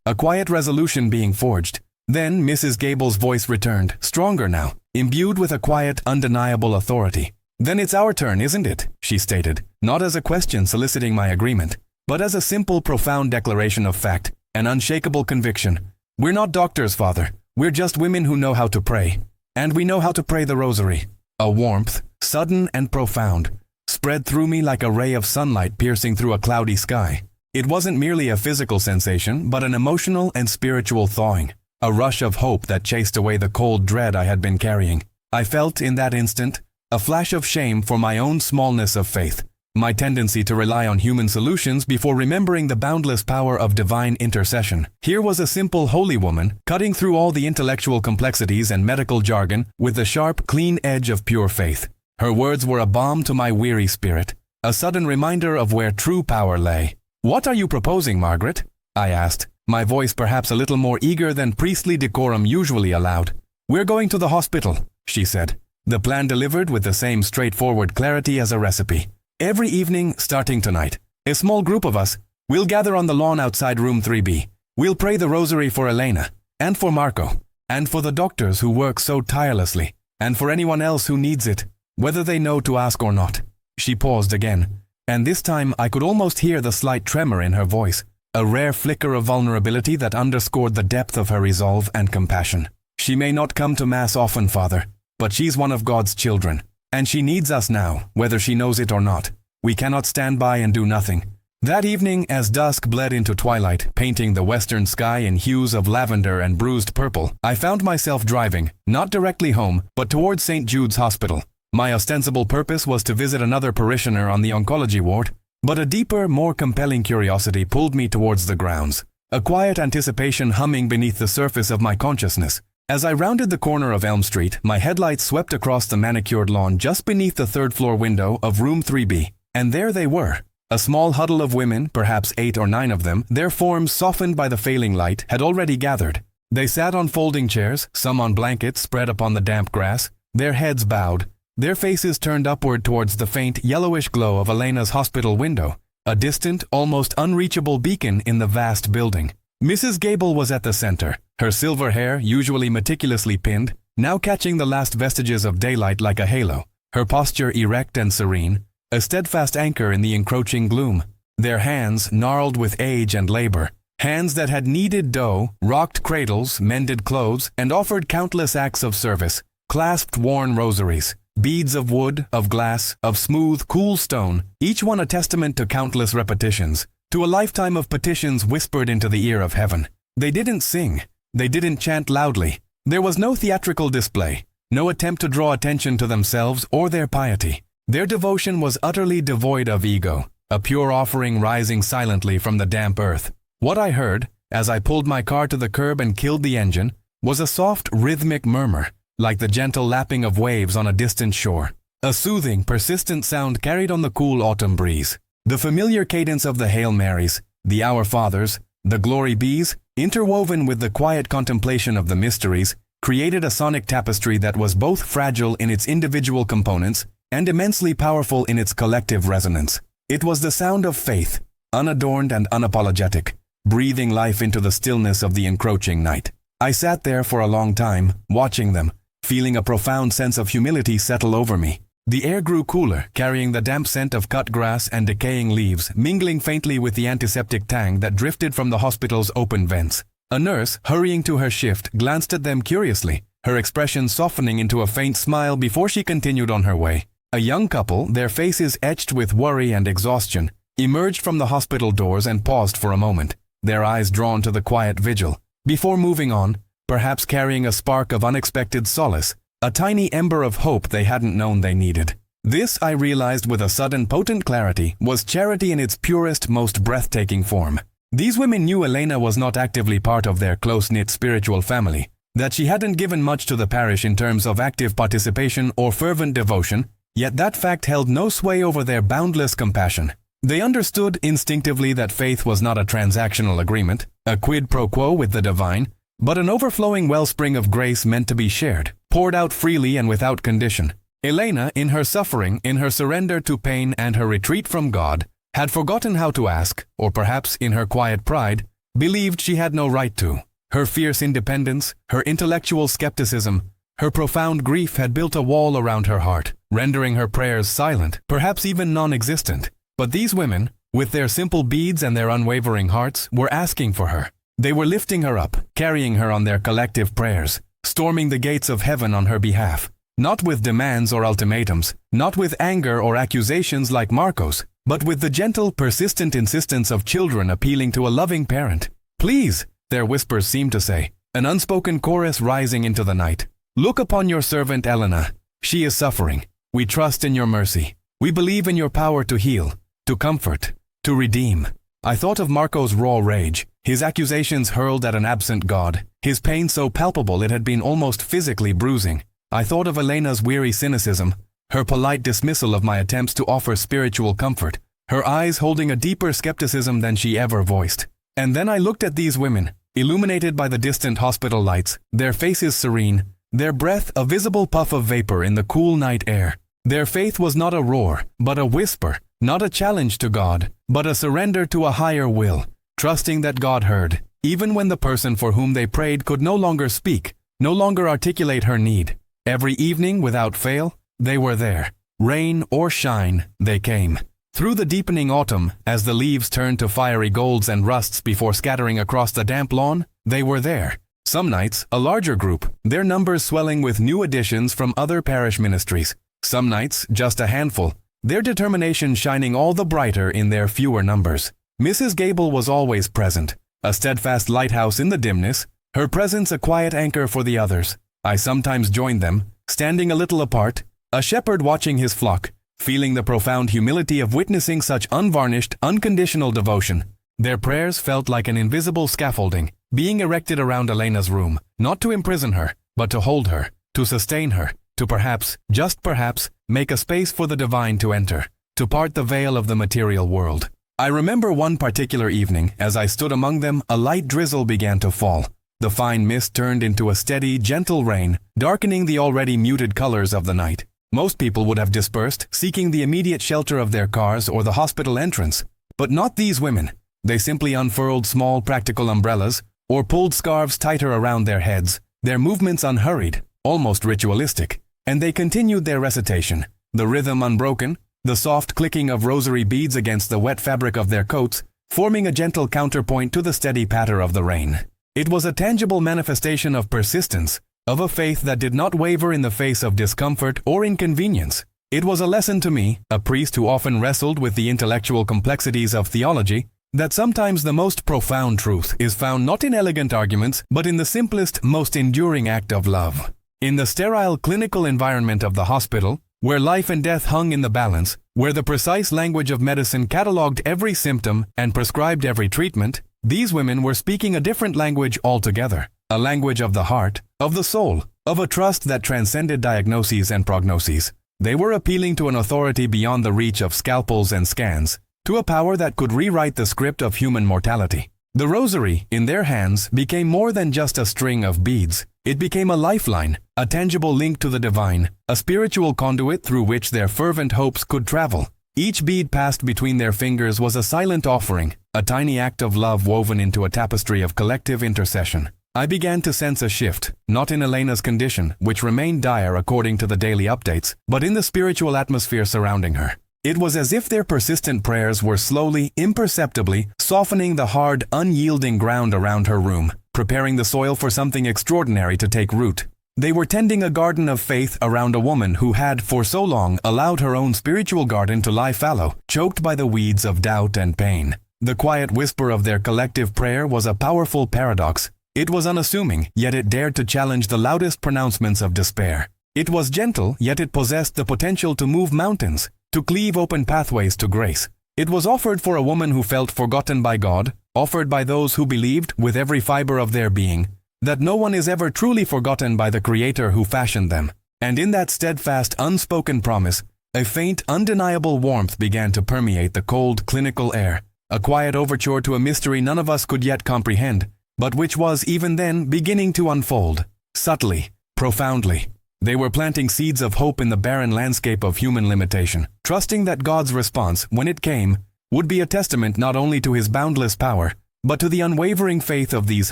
a quiet resolution being forged. Then Mrs. Gable's voice returned, stronger now, imbued with a quiet, undeniable authority. "Then it's our turn, isn't it?" she stated, not as a question soliciting my agreement, but as a simple, profound declaration of fact, an unshakable conviction. "We're not doctors, Father. We're just women who know how to pray. And we know how to pray the rosary." A warmth, sudden and profound, spread through me like a ray of sunlight piercing through a cloudy sky. It wasn't merely a physical sensation, but an emotional and spiritual thawing, a rush of hope that chased away the cold dread I had been carrying. I felt in that instant a flash of shame for my own smallness of faith, my tendency to rely on human solutions before remembering the boundless power of divine intercession. Here was a simple holy woman, cutting through all the intellectual complexities and medical jargon with the sharp, clean edge of pure faith. Her words were a balm to my weary spirit, a sudden reminder of where true power lay. "What are you proposing, Margaret?" I asked, my voice perhaps a little more eager than priestly decorum usually allowed. "We're going to the hospital," she said, the plan delivered with the same straightforward clarity as a recipe. "Every evening, starting tonight, a small group of us, we'll gather on the lawn outside room 3B. We'll pray the rosary for Elena, and for Marco, and for the doctors who work so tirelessly, and for anyone else who needs it, whether they know to ask or not." She paused again, and this time I could almost hear the slight tremor in her voice, a rare flicker of vulnerability that underscored the depth of her resolve and compassion. "She may not come to Mass often, Father, but she's one of God's children. And she needs us now, whether she knows it or not. We cannot stand by and do nothing." That evening, as dusk bled into twilight, painting the western sky in hues of lavender and bruised purple, I found myself driving, not directly home, but towards St. Jude's Hospital. My ostensible purpose was to visit another parishioner on the oncology ward, but a deeper, more compelling curiosity pulled me towards the grounds, a quiet anticipation humming beneath the surface of my consciousness. As I rounded the corner of Elm Street, my headlights swept across the manicured lawn just beneath the third-floor window of room 3B, and there they were. A small huddle of women, perhaps 8 or 9 of them, their forms softened by the failing light, had already gathered. They sat on folding chairs, some on blankets spread upon the damp grass, their heads bowed, their faces turned upward towards the faint, yellowish glow of Elena's hospital window, a distant, almost unreachable beacon in the vast building. Mrs. Gable was at the center, her silver hair, usually meticulously pinned, now catching the last vestiges of daylight like a halo, her posture erect and serene, a steadfast anchor in the encroaching gloom. Their hands, gnarled with age and labor, hands that had kneaded dough, rocked cradles, mended clothes, and offered countless acts of service, clasped worn rosaries, beads of wood, of glass, of smooth, cool stone, each one a testament to countless repetitions, to a lifetime of petitions whispered into the ear of heaven. They didn't sing. They didn't chant loudly. There was no theatrical display, no attempt to draw attention to themselves or their piety. Their devotion was utterly devoid of ego, a pure offering rising silently from the damp earth. What I heard, as I pulled my car to the curb and killed the engine, was a soft, rhythmic murmur, like the gentle lapping of waves on a distant shore. A soothing, persistent sound carried on the cool autumn breeze. The familiar cadence of the Hail Marys, the Our Fathers, the Glory Bees, interwoven with the quiet contemplation of the mysteries, created a sonic tapestry that was both fragile in its individual components and immensely powerful in its collective resonance. It was the sound of faith, unadorned and unapologetic, breathing life into the stillness of the encroaching night. I sat there for a long time, watching them, feeling a profound sense of humility settle over me. The air grew cooler, carrying the damp scent of cut grass and decaying leaves, mingling faintly with the antiseptic tang that drifted from the hospital's open vents. A nurse, hurrying to her shift, glanced at them curiously, her expression softening into a faint smile before she continued on her way. A young couple, their faces etched with worry and exhaustion, emerged from the hospital doors and paused for a moment, their eyes drawn to the quiet vigil. Before moving on, perhaps carrying a spark of unexpected solace, a tiny ember of hope they hadn't known they needed. This, I realized with a sudden potent clarity, was charity in its purest, most breathtaking form. These women knew Elena was not actively part of their close-knit spiritual family, that she hadn't given much to the parish in terms of active participation or fervent devotion, yet that fact held no sway over their boundless compassion. They understood instinctively that faith was not a transactional agreement, a quid pro quo with the divine, but an overflowing wellspring of grace meant to be shared, poured out freely and without condition. Elena, in her suffering, in her surrender to pain and her retreat from God, had forgotten how to ask, or perhaps in her quiet pride, believed she had no right to. Her fierce independence, her intellectual skepticism, her profound grief had built a wall around her heart, rendering her prayers silent, perhaps even non-existent. But these women, with their simple beads and their unwavering hearts, were asking for her. They were lifting her up, carrying her on their collective prayers, storming the gates of heaven on her behalf, not with demands or ultimatums, not with anger or accusations like Marcos, but with the gentle, persistent insistence of children appealing to a loving parent. "Please," their whispers seemed to say, an unspoken chorus rising into the night. "Look upon your servant Elena. She is suffering. We trust in your mercy. We believe in your power to heal, to comfort, to redeem." I thought of Marco's raw rage, his accusations hurled at an absent God, his pain so palpable it had been almost physically bruising. I thought of Elena's weary cynicism, her polite dismissal of my attempts to offer spiritual comfort, her eyes holding a deeper skepticism than she ever voiced. And then I looked at these women, illuminated by the distant hospital lights, their faces serene, their breath a visible puff of vapor in the cool night air. Their faith was not a roar, but a whisper, not a challenge to God, but a surrender to a higher will, trusting that God heard, even when the person for whom they prayed could no longer speak, no longer articulate her need. Every evening, without fail, they were there. Rain or shine, they came. Through the deepening autumn, as the leaves turned to fiery golds and rusts before scattering across the damp lawn, they were there. Some nights, a larger group, their numbers swelling with new additions from other parish ministries. Some nights, just a handful, their determination shining all the brighter in their fewer numbers. Mrs. Gable was always present, a steadfast lighthouse in the dimness, her presence a quiet anchor for the others. I sometimes joined them, standing a little apart, a shepherd watching his flock, feeling the profound humility of witnessing such unvarnished, unconditional devotion. Their prayers felt like an invisible scaffolding, being erected around Elena's room, not to imprison her, but to hold her, to sustain her, to perhaps, just perhaps, make a space for the divine to enter, to part the veil of the material world. I remember one particular evening, as I stood among them, a light drizzle began to fall. The fine mist turned into a steady, gentle rain, darkening the already muted colors of the night. Most people would have dispersed, seeking the immediate shelter of their cars or the hospital entrance. But not these women. They simply unfurled small practical umbrellas, or pulled scarves tighter around their heads, their movements unhurried, almost ritualistic. And they continued their recitation, the rhythm unbroken, the soft clicking of rosary beads against the wet fabric of their coats, forming a gentle counterpoint to the steady patter of the rain. It was a tangible manifestation of persistence, of a faith that did not waver in the face of discomfort or inconvenience. It was a lesson to me, a priest who often wrestled with the intellectual complexities of theology, that sometimes the most profound truth is found not in elegant arguments, but in the simplest, most enduring act of love. In the sterile clinical environment of the hospital, where life and death hung in the balance, where the precise language of medicine catalogued every symptom and prescribed every treatment, these women were speaking a different language altogether, a language of the heart, of the soul, of a trust that transcended diagnoses and prognoses. They were appealing to an authority beyond the reach of scalpels and scans, to a power that could rewrite the script of human mortality. The rosary, in their hands, became more than just a string of beads. It became a lifeline, a tangible link to the divine, a spiritual conduit through which their fervent hopes could travel. Each bead passed between their fingers was a silent offering, a tiny act of love woven into a tapestry of collective intercession. I began to sense a shift, not in Elena's condition, which remained dire according to the daily updates, but in the spiritual atmosphere surrounding her. It was as if their persistent prayers were slowly, imperceptibly, softening the hard, unyielding ground around her room, preparing the soil for something extraordinary to take root. They were tending a garden of faith around a woman who had, for so long, allowed her own spiritual garden to lie fallow, choked by the weeds of doubt and pain. The quiet whisper of their collective prayer was a powerful paradox. It was unassuming, yet it dared to challenge the loudest pronouncements of despair. It was gentle, yet it possessed the potential to move mountains, to cleave open pathways to grace. It was offered for a woman who felt forgotten by God, offered by those who believed, with every fiber of their being, that no one is ever truly forgotten by the Creator who fashioned them. And in that steadfast, unspoken promise, a faint, undeniable warmth began to permeate the cold, clinical air, a quiet overture to a mystery none of us could yet comprehend, but which was even then beginning to unfold, subtly, profoundly. They were planting seeds of hope in the barren landscape of human limitation, trusting that God's response, when it came, would be a testament not only to His boundless power, but to the unwavering faith of these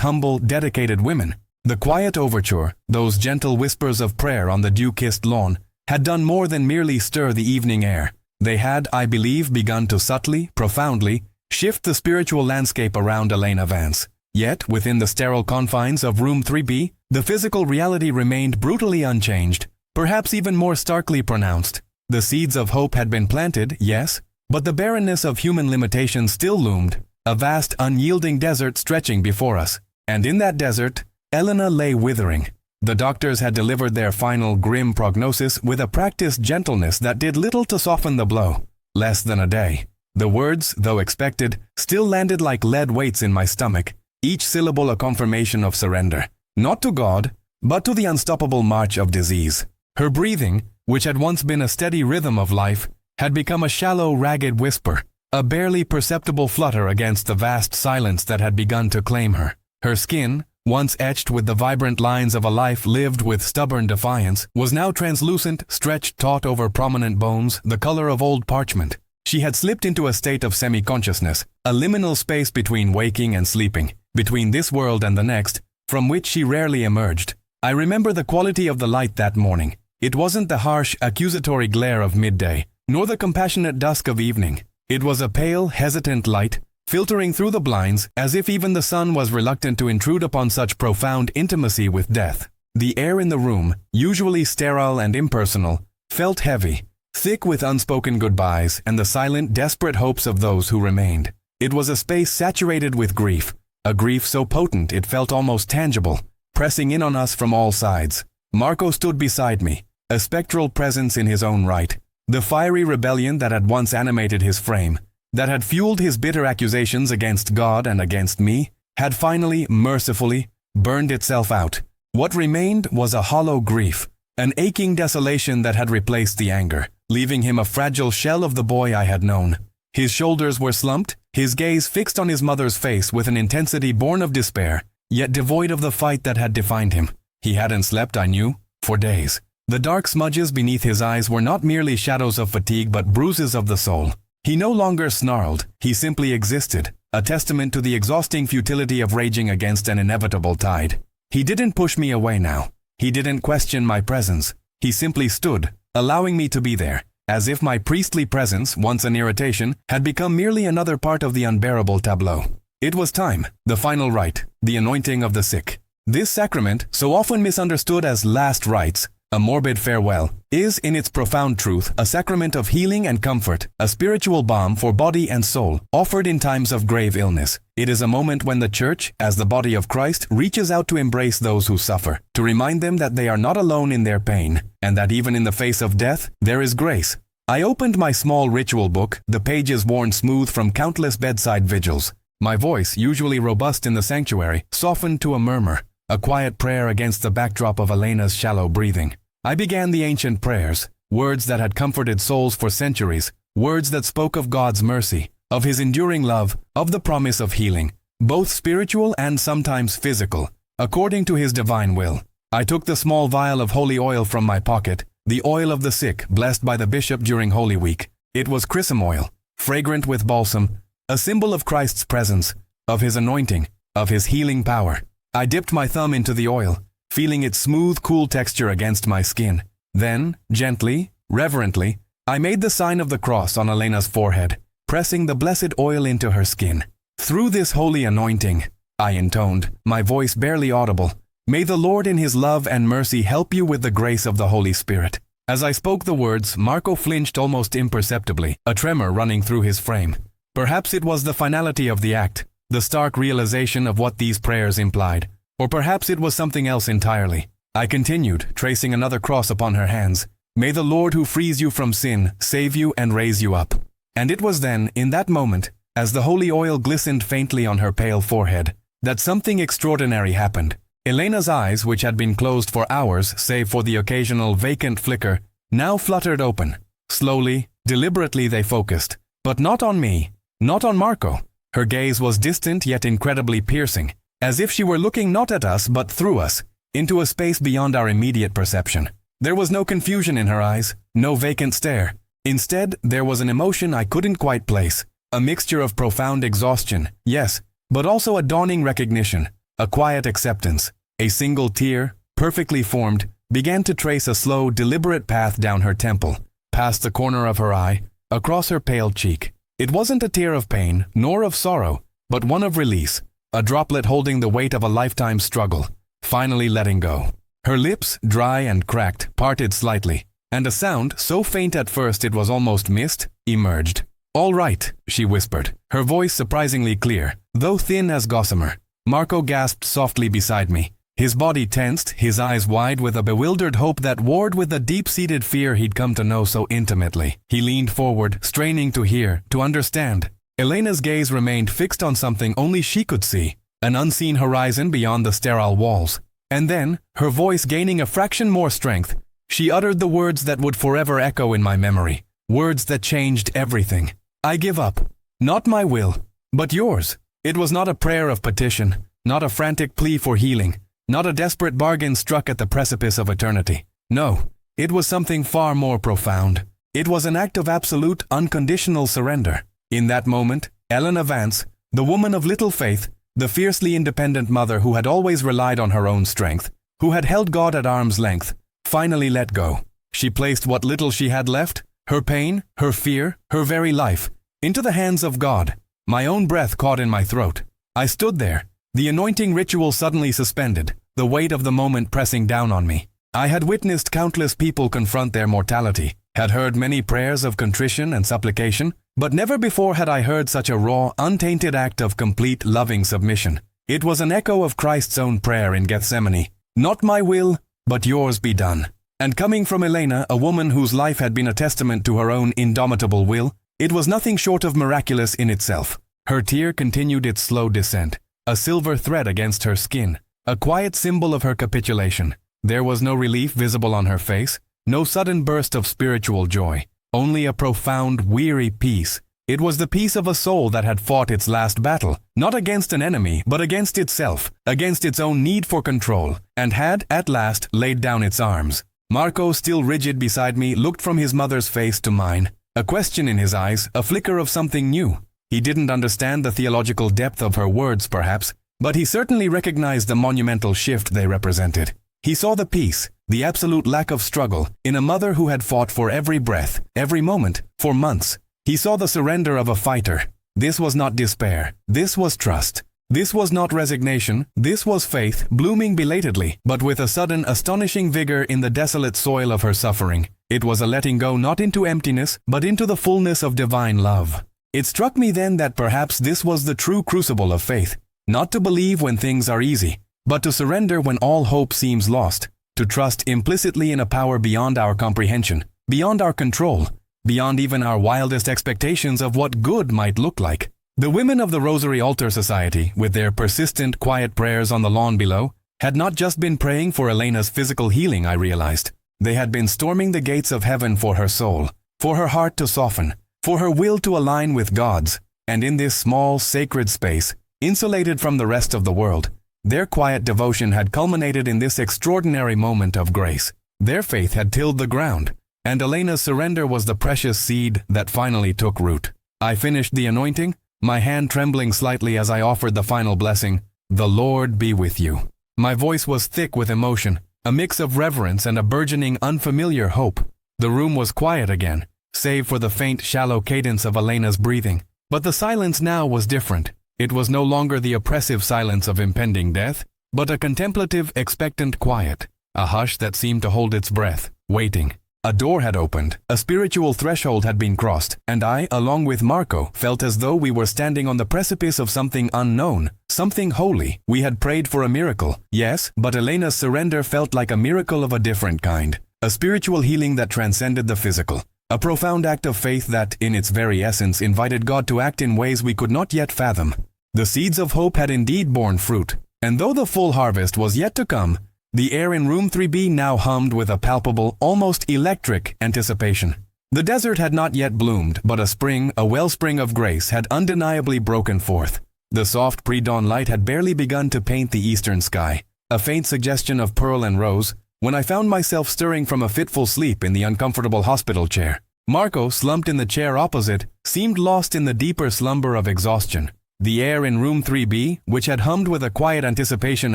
humble, dedicated women. The quiet overture, those gentle whispers of prayer on the dew-kissed lawn, had done more than merely stir the evening air. They had, I believe, begun to subtly, profoundly, shift the spiritual landscape around Elena Vance. Yet, within the sterile confines of Room 3B, the physical reality remained brutally unchanged, perhaps even more starkly pronounced. The seeds of hope had been planted, yes, but the barrenness of human limitation still loomed, a vast, unyielding desert stretching before us. And in that desert, Elena lay withering. The doctors had delivered their final grim prognosis with a practiced gentleness that did little to soften the blow. Less than a day. The words, though expected, still landed like lead weights in my stomach, each syllable a confirmation of surrender, not to God, but to the unstoppable march of disease. Her breathing, which had once been a steady rhythm of life, had become a shallow, ragged whisper, a barely perceptible flutter against the vast silence that had begun to claim her. Her skin, once etched with the vibrant lines of a life lived with stubborn defiance, was now translucent, stretched taut over prominent bones, the color of old parchment. She had slipped into a state of semi-consciousness, a liminal space between waking and sleeping, between this world and the next, from which she rarely emerged. I remember the quality of the light that morning. It wasn't the harsh, accusatory glare of midday, nor the compassionate dusk of evening. It was a pale, hesitant light, filtering through the blinds, as if even the sun was reluctant to intrude upon such profound intimacy with death. The air in the room, usually sterile and impersonal, felt heavy, thick with unspoken goodbyes and the silent, desperate hopes of those who remained. It was a space saturated with grief, a grief so potent it felt almost tangible, pressing in on us from all sides. Marco stood beside me, a spectral presence in his own right. The fiery rebellion that had once animated his frame, that had fueled his bitter accusations against God and against me, had finally, mercifully, burned itself out. What remained was a hollow grief, an aching desolation that had replaced the anger, leaving him a fragile shell of the boy I had known. His shoulders were slumped, his gaze fixed on his mother's face with an intensity born of despair, yet devoid of the fight that had defined him. He hadn't slept, I knew, for days. The dark smudges beneath his eyes were not merely shadows of fatigue but bruises of the soul. He no longer snarled, he simply existed, a testament to the exhausting futility of raging against an inevitable tide. He didn't push me away now. He didn't question my presence. He simply stood, allowing me to be there, as if my priestly presence, once an irritation, had become merely another part of the unbearable tableau. It was time, the final rite, the anointing of the sick. This sacrament, so often misunderstood as last rites, a morbid farewell, is, in its profound truth, a sacrament of healing and comfort, a spiritual balm for body and soul, offered in times of grave illness. It is a moment when the Church, as the body of Christ, reaches out to embrace those who suffer, to remind them that they are not alone in their pain, and that even in the face of death, there is grace. I opened my small ritual book, the pages worn smooth from countless bedside vigils. My voice, usually robust in the sanctuary, softened to a murmur, a quiet prayer against the backdrop of Elena's shallow breathing. I began the ancient prayers, words that had comforted souls for centuries, words that spoke of God's mercy, of His enduring love, of the promise of healing, both spiritual and sometimes physical, according to His divine will. I took the small vial of holy oil from my pocket, the oil of the sick, blessed by the bishop during Holy Week. It was chrism oil, fragrant with balsam, a symbol of Christ's presence, of his anointing, of his healing power. I dipped my thumb into the oil, feeling its smooth, cool texture against my skin. Then, gently, reverently, I made the sign of the cross on Elena's forehead, pressing the blessed oil into her skin. "Through this holy anointing," I intoned, my voice barely audible, "may the Lord in his love and mercy help you with the grace of the Holy Spirit." As I spoke the words, Marco flinched almost imperceptibly, a tremor running through his frame. Perhaps it was the finality of the act, the stark realization of what these prayers implied. Or perhaps it was something else entirely. I continued, tracing another cross upon her hands. "May the Lord who frees you from sin save you and raise you up." And it was then, in that moment, as the holy oil glistened faintly on her pale forehead, that something extraordinary happened. Elena's eyes, which had been closed for hours save for the occasional vacant flicker, now fluttered open. Slowly, deliberately they focused. But not on me, not on Marco. Her gaze was distant yet incredibly piercing, as if she were looking not at us but through us, into a space beyond our immediate perception. There was no confusion in her eyes, no vacant stare. Instead, there was an emotion I couldn't quite place, a mixture of profound exhaustion, yes, but also a dawning recognition, a quiet acceptance. A single tear, perfectly formed, began to trace a slow, deliberate path down her temple, past the corner of her eye, across her pale cheek. It wasn't a tear of pain, nor of sorrow, but one of release, a droplet holding the weight of a lifetime's struggle, finally letting go. Her lips, dry and cracked, parted slightly, and a sound, so faint at first it was almost missed, emerged. "All right," she whispered, her voice surprisingly clear, though thin as gossamer. Marco gasped softly beside me, his body tensed, his eyes wide with a bewildered hope that warred with the deep-seated fear he'd come to know so intimately. He leaned forward, straining to hear, to understand. Elena's gaze remained fixed on something only she could see, an unseen horizon beyond the sterile walls. And then, her voice gaining a fraction more strength, she uttered the words that would forever echo in my memory, words that changed everything. "I give up. Not my will, but yours." It was not a prayer of petition, not a frantic plea for healing, not a desperate bargain struck at the precipice of eternity. No, it was something far more profound. It was an act of absolute, unconditional surrender. In that moment, Elena Vance, the woman of little faith, the fiercely independent mother who had always relied on her own strength, who had held God at arm's length, finally let go. She placed what little she had left, her pain, her fear, her very life, into the hands of God. My own breath caught in my throat. I stood there, the anointing ritual suddenly suspended, the weight of the moment pressing down on me. I had witnessed countless people confront their mortality, had heard many prayers of contrition and supplication, but never before had I heard such a raw, untainted act of complete, loving submission. It was an echo of Christ's own prayer in Gethsemane. "Not my will, but yours be done." And coming from Elena, a woman whose life had been a testament to her own indomitable will, it was nothing short of miraculous in itself. Her tear continued its slow descent, a silver thread against her skin, a quiet symbol of her capitulation. There was no relief visible on her face, no sudden burst of spiritual joy, only a profound, weary peace. It was the peace of a soul that had fought its last battle, not against an enemy, but against itself, against its own need for control, and had, at last, laid down its arms. Marco, still rigid beside me, looked from his mother's face to mine, a question in his eyes, a flicker of something new. He didn't understand the theological depth of her words, perhaps, but he certainly recognized the monumental shift they represented. He saw the peace, the absolute lack of struggle, in a mother who had fought for every breath, every moment, for months. He saw the surrender of a fighter. This was not despair. This was trust. This was not resignation. This was faith, blooming belatedly, but with a sudden, astonishing vigor in the desolate soil of her suffering. It was a letting go not into emptiness, but into the fullness of divine love. It struck me then that perhaps this was the true crucible of faith, not to believe when things are easy, but to surrender when all hope seems lost, to trust implicitly in a power beyond our comprehension, beyond our control, beyond even our wildest expectations of what good might look like. The women of the Rosary Altar Society, with their persistent, quiet prayers on the lawn below, had not just been praying for Elena's physical healing, I realized. They had been storming the gates of heaven for her soul, for her heart to soften, for her will to align with God's. And in this small, sacred space, insulated from the rest of the world, their quiet devotion had culminated in this extraordinary moment of grace. Their faith had tilled the ground, and Elena's surrender was the precious seed that finally took root. I finished the anointing, my hand trembling slightly as I offered the final blessing, "The Lord be with you." My voice was thick with emotion, a mix of reverence and a burgeoning unfamiliar hope. The room was quiet again, save for the faint, shallow cadence of Elena's breathing. But the silence now was different. It was no longer the oppressive silence of impending death, but a contemplative, expectant quiet, a hush that seemed to hold its breath, waiting. A door had opened, a spiritual threshold had been crossed, and I, along with Marco, felt as though we were standing on the precipice of something unknown, something holy. We had prayed for a miracle, yes, but Elena's surrender felt like a miracle of a different kind, a spiritual healing that transcended the physical, a profound act of faith that, in its very essence, invited God to act in ways we could not yet fathom. The seeds of hope had indeed borne fruit, and though the full harvest was yet to come, the air in room 3B now hummed with a palpable, almost electric anticipation. The desert had not yet bloomed, but a wellspring of grace had undeniably broken forth. The soft pre-dawn light had barely begun to paint the eastern sky, a faint suggestion of pearl and rose, when I found myself stirring from a fitful sleep in the uncomfortable hospital chair. Marco, slumped in the chair opposite, seemed lost in the deeper slumber of exhaustion. The air in room 3B, which had hummed with a quiet anticipation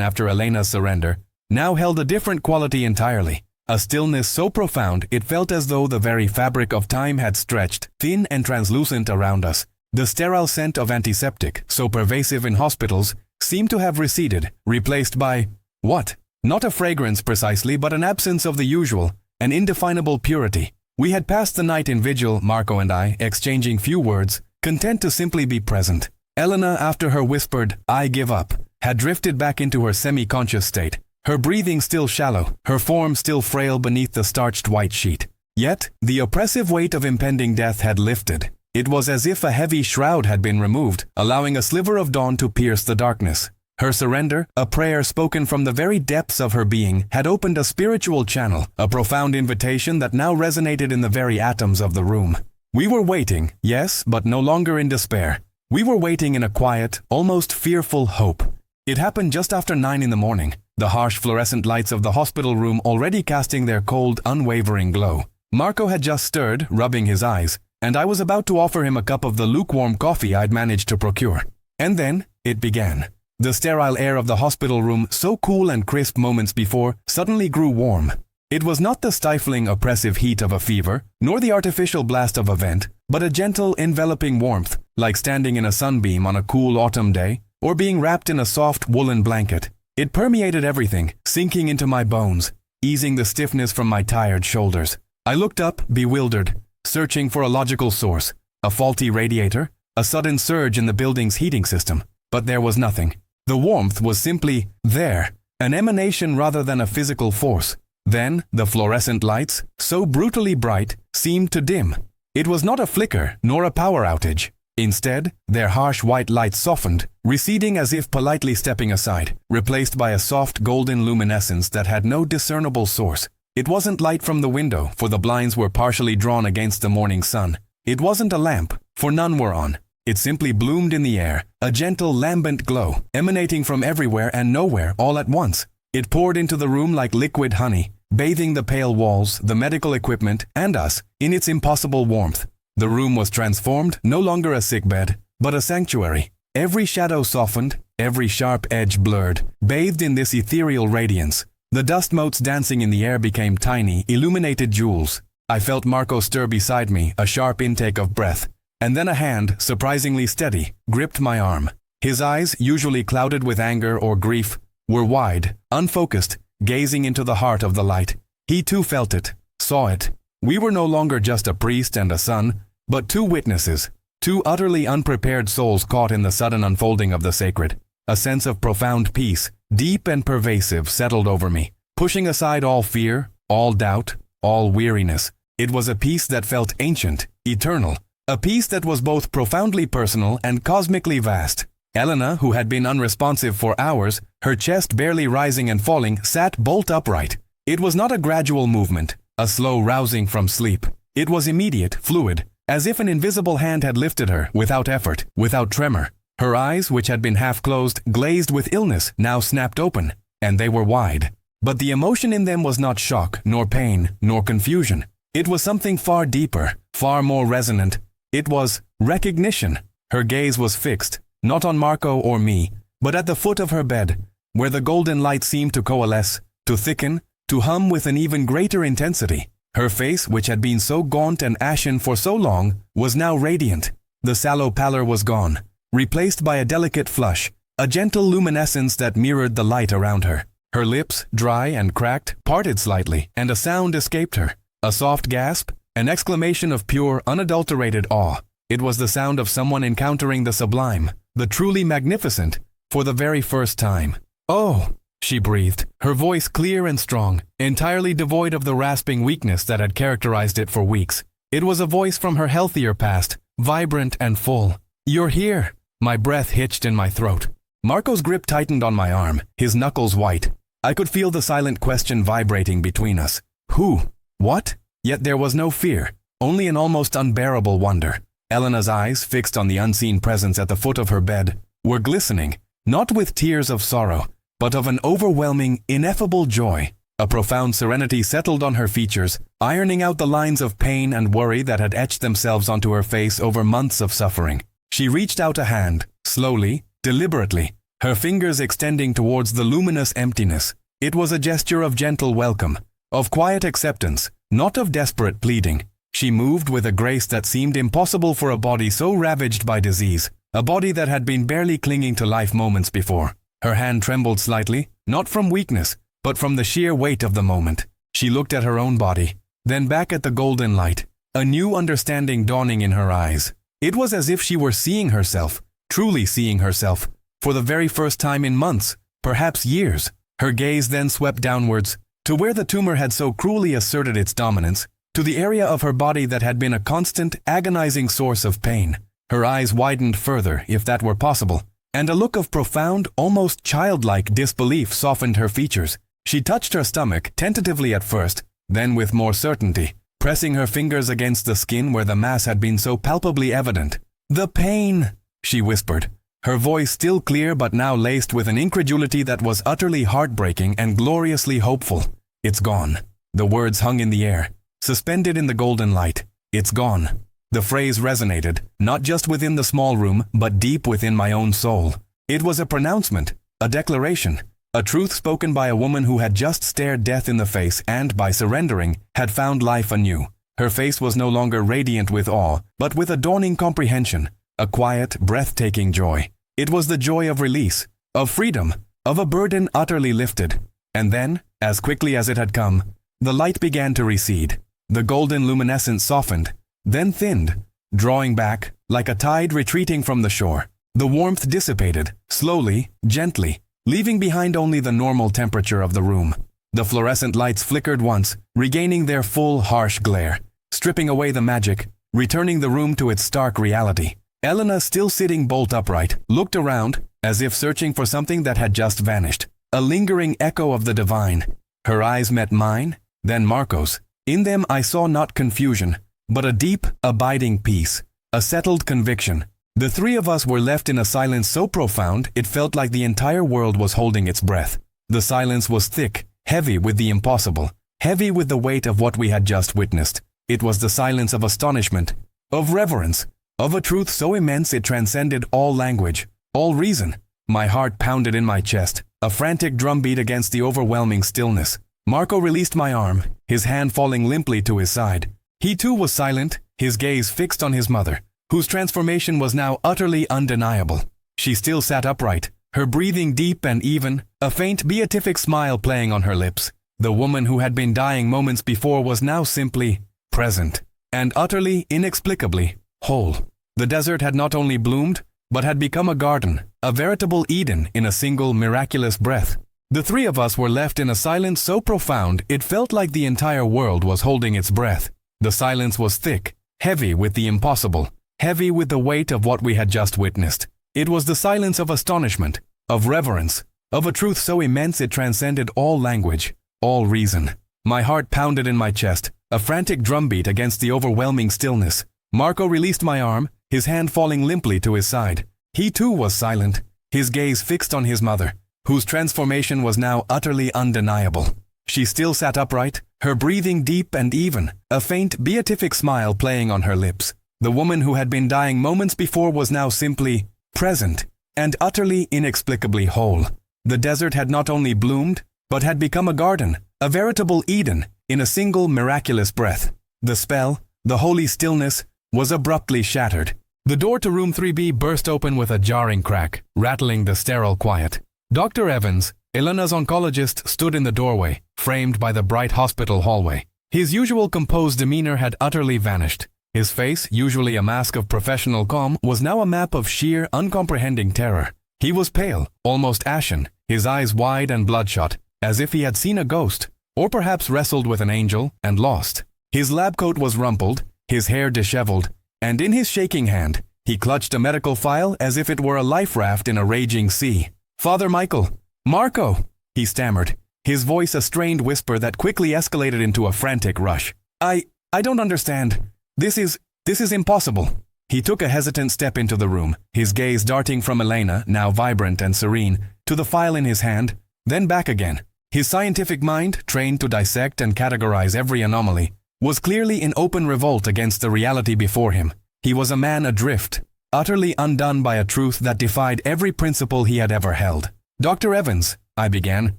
after Elena's surrender, now held a different quality entirely, a stillness so profound it felt as though the very fabric of time had stretched, thin and translucent around us. The sterile scent of antiseptic, so pervasive in hospitals, seemed to have receded, replaced by, what? Not a fragrance precisely, but an absence of the usual, an indefinable purity. We had passed the night in vigil, Marco and I, exchanging few words, content to simply be present. Elena, after her whispered, "I give up," had drifted back into her semi-conscious state, her breathing still shallow, her form still frail beneath the starched white sheet. Yet, the oppressive weight of impending death had lifted. It was as if a heavy shroud had been removed, allowing a sliver of dawn to pierce the darkness. Her surrender, a prayer spoken from the very depths of her being, had opened a spiritual channel, a profound invitation that now resonated in the very atoms of the room. We were waiting, yes, but no longer in despair. We were waiting in a quiet, almost fearful hope. It happened just after 9 in the morning, the harsh fluorescent lights of the hospital room already casting their cold, unwavering glow. Marco had just stirred, rubbing his eyes, and I was about to offer him a cup of the lukewarm coffee I'd managed to procure. And then, it began. The sterile air of the hospital room, so cool and crisp moments before, suddenly grew warm. It was not the stifling, oppressive heat of a fever, nor the artificial blast of a vent, but a gentle, enveloping warmth, like standing in a sunbeam on a cool autumn day, or being wrapped in a soft woolen blanket. It permeated everything, sinking into my bones, easing the stiffness from my tired shoulders. I looked up, bewildered, searching for a logical source, a faulty radiator, a sudden surge in the building's heating system. But there was nothing. The warmth was simply there, an emanation rather than a physical force. Then, the fluorescent lights, so brutally bright, seemed to dim. It was not a flicker, nor a power outage. Instead, their harsh white light softened, receding as if politely stepping aside, replaced by a soft golden luminescence that had no discernible source. It wasn't light from the window, for the blinds were partially drawn against the morning sun. It wasn't a lamp, for none were on. It simply bloomed in the air, a gentle lambent glow, emanating from everywhere and nowhere all at once. It poured into the room like liquid honey, bathing the pale walls, the medical equipment, and us, in its impossible warmth. The room was transformed, no longer a sickbed, but a sanctuary. Every shadow softened, every sharp edge blurred, bathed in this ethereal radiance. The dust motes dancing in the air became tiny, illuminated jewels. I felt Marco stir beside me, a sharp intake of breath, and then a hand, surprisingly steady, gripped my arm. His eyes, usually clouded with anger or grief, were wide, unfocused, gazing into the heart of the light. He too felt it, saw it. We were no longer just a priest and a son, but two witnesses, two utterly unprepared souls caught in the sudden unfolding of the sacred. A sense of profound peace, deep and pervasive, settled over me, pushing aside all fear, all doubt, all weariness. It was a peace that felt ancient, eternal, a peace that was both profoundly personal and cosmically vast. Elena, who had been unresponsive for hours, her chest barely rising and falling, sat bolt upright. It was not a gradual movement, a slow rousing from sleep. It was immediate, fluid, as if an invisible hand had lifted her, without effort, without tremor. Her eyes, which had been half closed, glazed with illness, now snapped open, and they were wide. But the emotion in them was not shock, nor pain, nor confusion. It was something far deeper, far more resonant. It was recognition. Her gaze was fixed, not on Marco or me, but at the foot of her bed, where the golden light seemed to coalesce, to thicken, to hum with an even greater intensity. Her face, which had been so gaunt and ashen for so long, was now radiant. The sallow pallor was gone, replaced by a delicate flush, a gentle luminescence that mirrored the light around her. Her lips, dry and cracked, parted slightly, and a sound escaped her. A soft gasp, an exclamation of pure, unadulterated awe. It was the sound of someone encountering the sublime, the truly magnificent, for the very first time. "Oh," she breathed, her voice clear and strong, entirely devoid of the rasping weakness that had characterized it for weeks. It was a voice from her healthier past, vibrant and full. "You're here." My breath hitched in my throat. Marco's grip tightened on my arm, his knuckles white. I could feel the silent question vibrating between us. Who? What? Yet there was no fear, only an almost unbearable wonder. Elena's eyes, fixed on the unseen presence at the foot of her bed, were glistening, not with tears of sorrow, but of an overwhelming, ineffable joy. A profound serenity settled on her features, ironing out the lines of pain and worry that had etched themselves onto her face over months of suffering. She reached out a hand, slowly, deliberately, her fingers extending towards the luminous emptiness. It was a gesture of gentle welcome, of quiet acceptance, not of desperate pleading. She moved with a grace that seemed impossible for a body so ravaged by disease, a body that had been barely clinging to life moments before. Her hand trembled slightly, not from weakness, but from the sheer weight of the moment. She looked at her own body, then back at the golden light, a new understanding dawning in her eyes. It was as if she were seeing herself, truly seeing herself, for the very first time in months, perhaps years. Her gaze then swept downwards, to where the tumor had so cruelly asserted its dominance, to the area of her body that had been a constant, agonizing source of pain. Her eyes widened further, if that were possible, and a look of profound, almost childlike disbelief softened her features. She touched her stomach, tentatively at first, then with more certainty, pressing her fingers against the skin where the mass had been so palpably evident. "The pain," she whispered, her voice still clear but now laced with an incredulity that was utterly heartbreaking and gloriously hopeful. "It's gone." The words hung in the air, suspended in the golden light. "It's gone." The phrase resonated, not just within the small room, but deep within my own soul. It was a pronouncement, a declaration, a truth spoken by a woman who had just stared death in the face and, by surrendering, had found life anew. Her face was no longer radiant with awe, but with a dawning comprehension, a quiet, breathtaking joy. It was the joy of release, of freedom, of a burden utterly lifted. And then, as quickly as it had come, the light began to recede. The golden luminescence softened, then thinned, drawing back, like a tide retreating from the shore. The warmth dissipated, slowly, gently, leaving behind only the normal temperature of the room. The fluorescent lights flickered once, regaining their full, harsh glare, stripping away the magic, returning the room to its stark reality. Elena, still sitting bolt upright, looked around, as if searching for something that had just vanished, a lingering echo of the divine. Her eyes met mine, then Marco's. In them I saw not confusion, but a deep, abiding peace, a settled conviction. The three of us were left in a silence so profound it felt like the entire world was holding its breath. The silence was thick, heavy with the impossible, heavy with the weight of what we had just witnessed. It was the silence of astonishment, of reverence, of a truth so immense it transcended all language, all reason. My heart pounded in my chest, a frantic drumbeat against the overwhelming stillness. Marco released my arm, his hand falling limply to his side. He too was silent, his gaze fixed on his mother, whose transformation was now utterly undeniable. She still sat upright, her breathing deep and even, a faint beatific smile playing on her lips. The woman who had been dying moments before was now simply present, and utterly, inexplicably, whole. The desert had not only bloomed, but had become a garden, a veritable Eden in a single miraculous breath. The three of us were left in a silence so profound it felt like the entire world was holding its breath. The silence was thick, heavy with the impossible, heavy with the weight of what we had just witnessed. It was the silence of astonishment, of reverence, of a truth so immense it transcended all language, all reason. My heart pounded in my chest, a frantic drumbeat against the overwhelming stillness. Marco released my arm, his hand falling limply to his side. He too was silent, his gaze fixed on his mother, whose transformation was now utterly undeniable. She still sat upright, her breathing deep and even, a faint beatific smile playing on her lips. The woman who had been dying moments before was now simply present and utterly inexplicably whole. The desert had not only bloomed, but had become a garden, a veritable Eden, in a single miraculous breath. The spell, the holy stillness, was abruptly shattered. The door to room 3B burst open with a jarring crack, rattling the sterile quiet. Dr. Evans, Elena's oncologist, stood in the doorway, framed by the bright hospital hallway. His usual composed demeanor had utterly vanished. His face, usually a mask of professional calm, was now a map of sheer, uncomprehending terror. He was pale, almost ashen, his eyes wide and bloodshot, as if he had seen a ghost, or perhaps wrestled with an angel and lost. His lab coat was rumpled, his hair disheveled, and in his shaking hand, he clutched a medical file as if it were a life raft in a raging sea. "Father Michael, Marco," he stammered, his voice a strained whisper that quickly escalated into a frantic rush. I don't understand. This is impossible." He took a hesitant step into the room, his gaze darting from Elena, now vibrant and serene, to the file in his hand, then back again. His scientific mind, trained to dissect and categorize every anomaly, was clearly in open revolt against the reality before him. He was a man adrift, utterly undone by a truth that defied every principle he had ever held. "Dr. Evans," I began,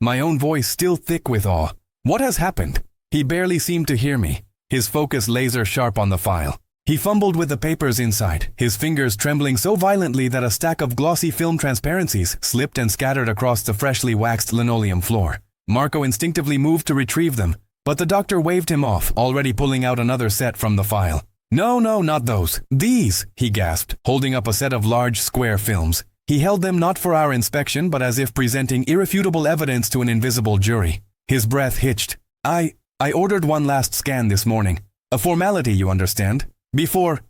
my own voice still thick with awe. "What has happened?" He barely seemed to hear me, his focus laser-sharp on the file. He fumbled with the papers inside, his fingers trembling so violently that a stack of glossy film transparencies slipped and scattered across the freshly waxed linoleum floor. Marco instinctively moved to retrieve them, but the doctor waved him off, already pulling out another set from the file. No, not those. These," he gasped, holding up a set of large square films. He held them not for our inspection, but as if presenting irrefutable evidence to an invisible jury. His breath hitched. I ordered one last scan this morning. A formality, you understand. Before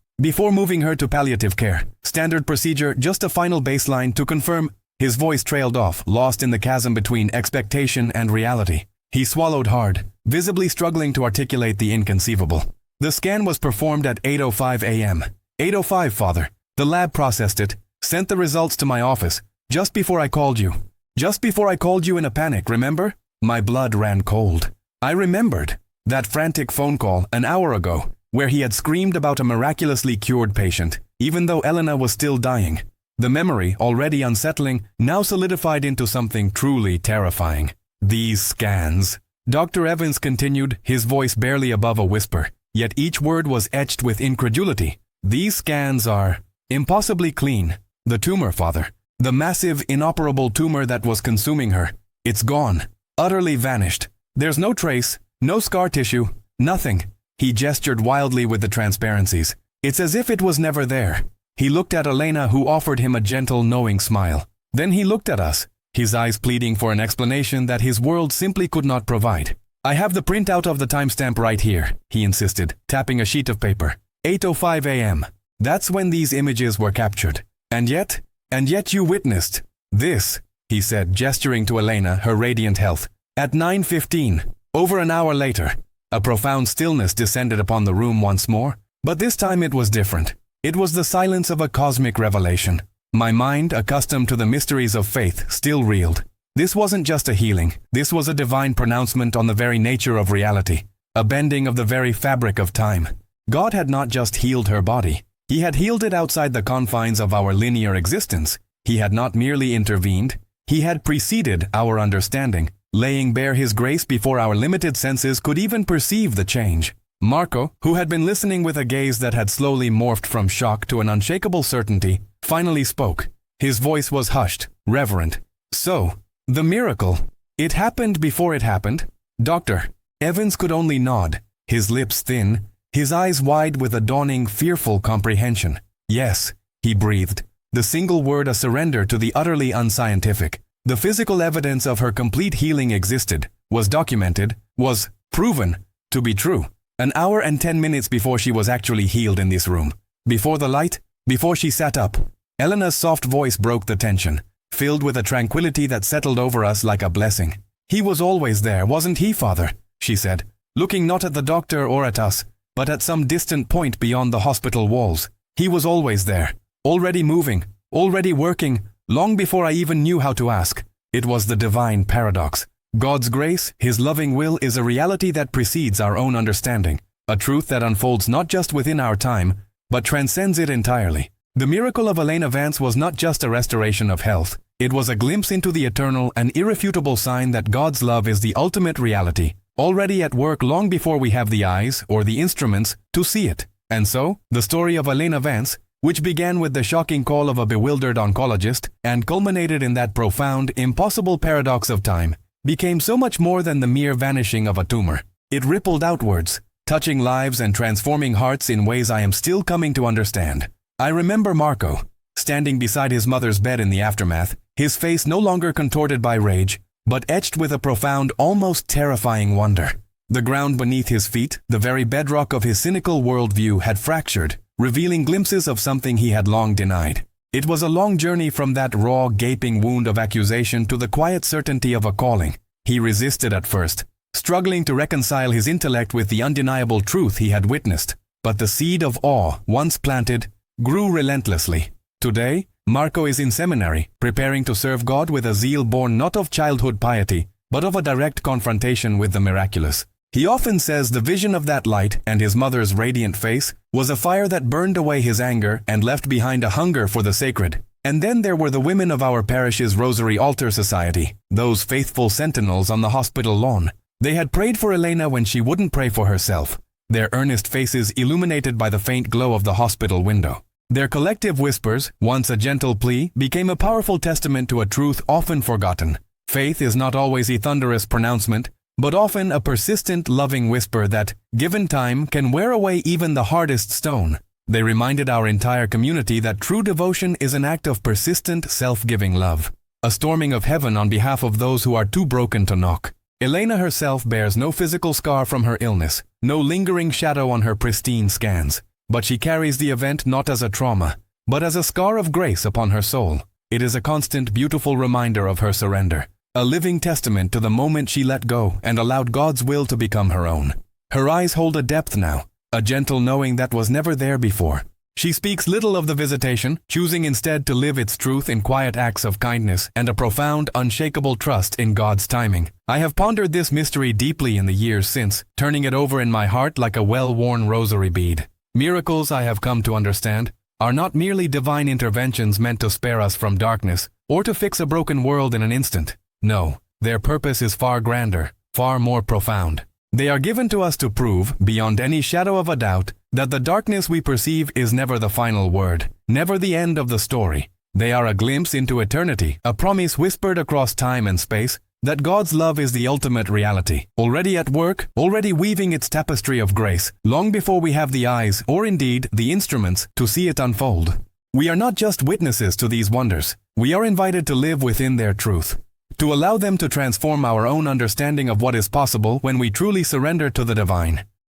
moving her to palliative care. Standard procedure, just a final baseline to confirm." His voice trailed off, lost in the chasm between expectation and reality. He swallowed hard, visibly struggling to articulate the inconceivable. "The scan was performed at 8:05 a.m. 8:05, Father. The lab processed it, sent the results to my office, just before I called you. Just before I called you in a panic, remember?" My blood ran cold. I remembered that frantic phone call an hour ago, where he had screamed about a miraculously cured patient, even though Elena was still dying. The memory, already unsettling, now solidified into something truly terrifying. "These scans," Dr. Evans continued, his voice barely above a whisper, yet each word was etched with incredulity. "These scans are impossibly clean. The tumor, Father, the massive, inoperable tumor that was consuming her, it's gone, utterly vanished. There's no trace, no scar tissue, nothing." He gestured wildly with the transparencies. "It's as if it was never there." He looked at Elena, who offered him a gentle, knowing smile. Then he looked at us, his eyes pleading for an explanation that his world simply could not provide. "I have the printout of the timestamp right here," he insisted, tapping a sheet of paper. 8:05 a.m. That's when these images were captured. And yet you witnessed this," he said, gesturing to Elena, her radiant health. "At 9:15, over an hour later." A profound stillness descended upon the room once more, but this time it was different. It was the silence of a cosmic revelation. My mind, accustomed to the mysteries of faith, still reeled. This wasn't just a healing, this was a divine pronouncement on the very nature of reality, a bending of the very fabric of time. God had not just healed her body, He had healed it outside the confines of our linear existence. He had not merely intervened, He had preceded our understanding, laying bare His grace before our limited senses could even perceive the change. Marco, who had been listening with a gaze that had slowly morphed from shock to an unshakable certainty, finally spoke. His voice was hushed, reverent. "So, the miracle. It happened before it happened?" Dr. Evans could only nod, his lips thin, his eyes wide with a dawning, fearful comprehension. "Yes," he breathed, the single word a surrender to the utterly unscientific. The physical evidence of her complete healing existed, was documented, was proven to be true. An hour and 10 minutes before she was actually healed in this room. Before the light, before she sat up. Elena's soft voice broke the tension, filled with a tranquility that settled over us like a blessing. "He was always there, wasn't he, Father?" she said, looking not at the doctor or at us, but at some distant point beyond the hospital walls. "He was always there, already moving, already working, long before I even knew how to ask." It was the divine paradox. God's grace, His loving will, is a reality that precedes our own understanding, a truth that unfolds not just within our time, but transcends it entirely. The miracle of Elena Vance was not just a restoration of health. It was a glimpse into the eternal and irrefutable sign that God's love is the ultimate reality, already at work long before we have the eyes or the instruments to see it. And so, the story of Elena Vance, which began with the shocking call of a bewildered oncologist and culminated in that profound, impossible paradox of time, became so much more than the mere vanishing of a tumor. It rippled outwards, touching lives and transforming hearts in ways I am still coming to understand. I remember Marco, standing beside his mother's bed in the aftermath, his face no longer contorted by rage, but etched with a profound, almost terrifying wonder. The ground beneath his feet, the very bedrock of his cynical worldview, had fractured, revealing glimpses of something he had long denied. It was a long journey from that raw, gaping wound of accusation to the quiet certainty of a calling. He resisted at first, struggling to reconcile his intellect with the undeniable truth he had witnessed. But the seed of awe, once planted, grew relentlessly. Today, Marco is in seminary, preparing to serve God with a zeal born not of childhood piety, but of a direct confrontation with the miraculous. He often says the vision of that light and his mother's radiant face was a fire that burned away his anger and left behind a hunger for the sacred. And then there were the women of our parish's Rosary Altar Society, those faithful sentinels on the hospital lawn. They had prayed for Elena when she wouldn't pray for herself, their earnest faces illuminated by the faint glow of the hospital window. Their collective whispers, once a gentle plea, became a powerful testament to a truth often forgotten. Faith is not always a thunderous pronouncement, but often a persistent, loving whisper that, given time, can wear away even the hardest stone. They reminded our entire community that true devotion is an act of persistent, self-giving love, a storming of heaven on behalf of those who are too broken to knock. Elena herself bears no physical scar from her illness, no lingering shadow on her pristine scans, but she carries the event not as a trauma, but as a scar of grace upon her soul. It is a constant, beautiful reminder of her surrender, a living testament to the moment she let go and allowed God's will to become her own. Her eyes hold a depth now, a gentle knowing that was never there before. She speaks little of the visitation, choosing instead to live its truth in quiet acts of kindness and a profound, unshakable trust in God's timing. I have pondered this mystery deeply in the years since, turning it over in my heart like a well-worn rosary bead. Miracles, I have come to understand, are not merely divine interventions meant to spare us from darkness or to fix a broken world in an instant. No, their purpose is far grander, far more profound. They are given to us to prove, beyond any shadow of a doubt, that the darkness we perceive is never the final word, never the end of the story. They are a glimpse into eternity, a promise whispered across time and space that God's love is the ultimate reality, already at work, already weaving its tapestry of grace, long before we have the eyes, or indeed the instruments, to see it unfold. We are not just witnesses to these wonders. We are invited to live within their truth, to allow them to transform our own understanding of what is possible when we truly surrender to the divine.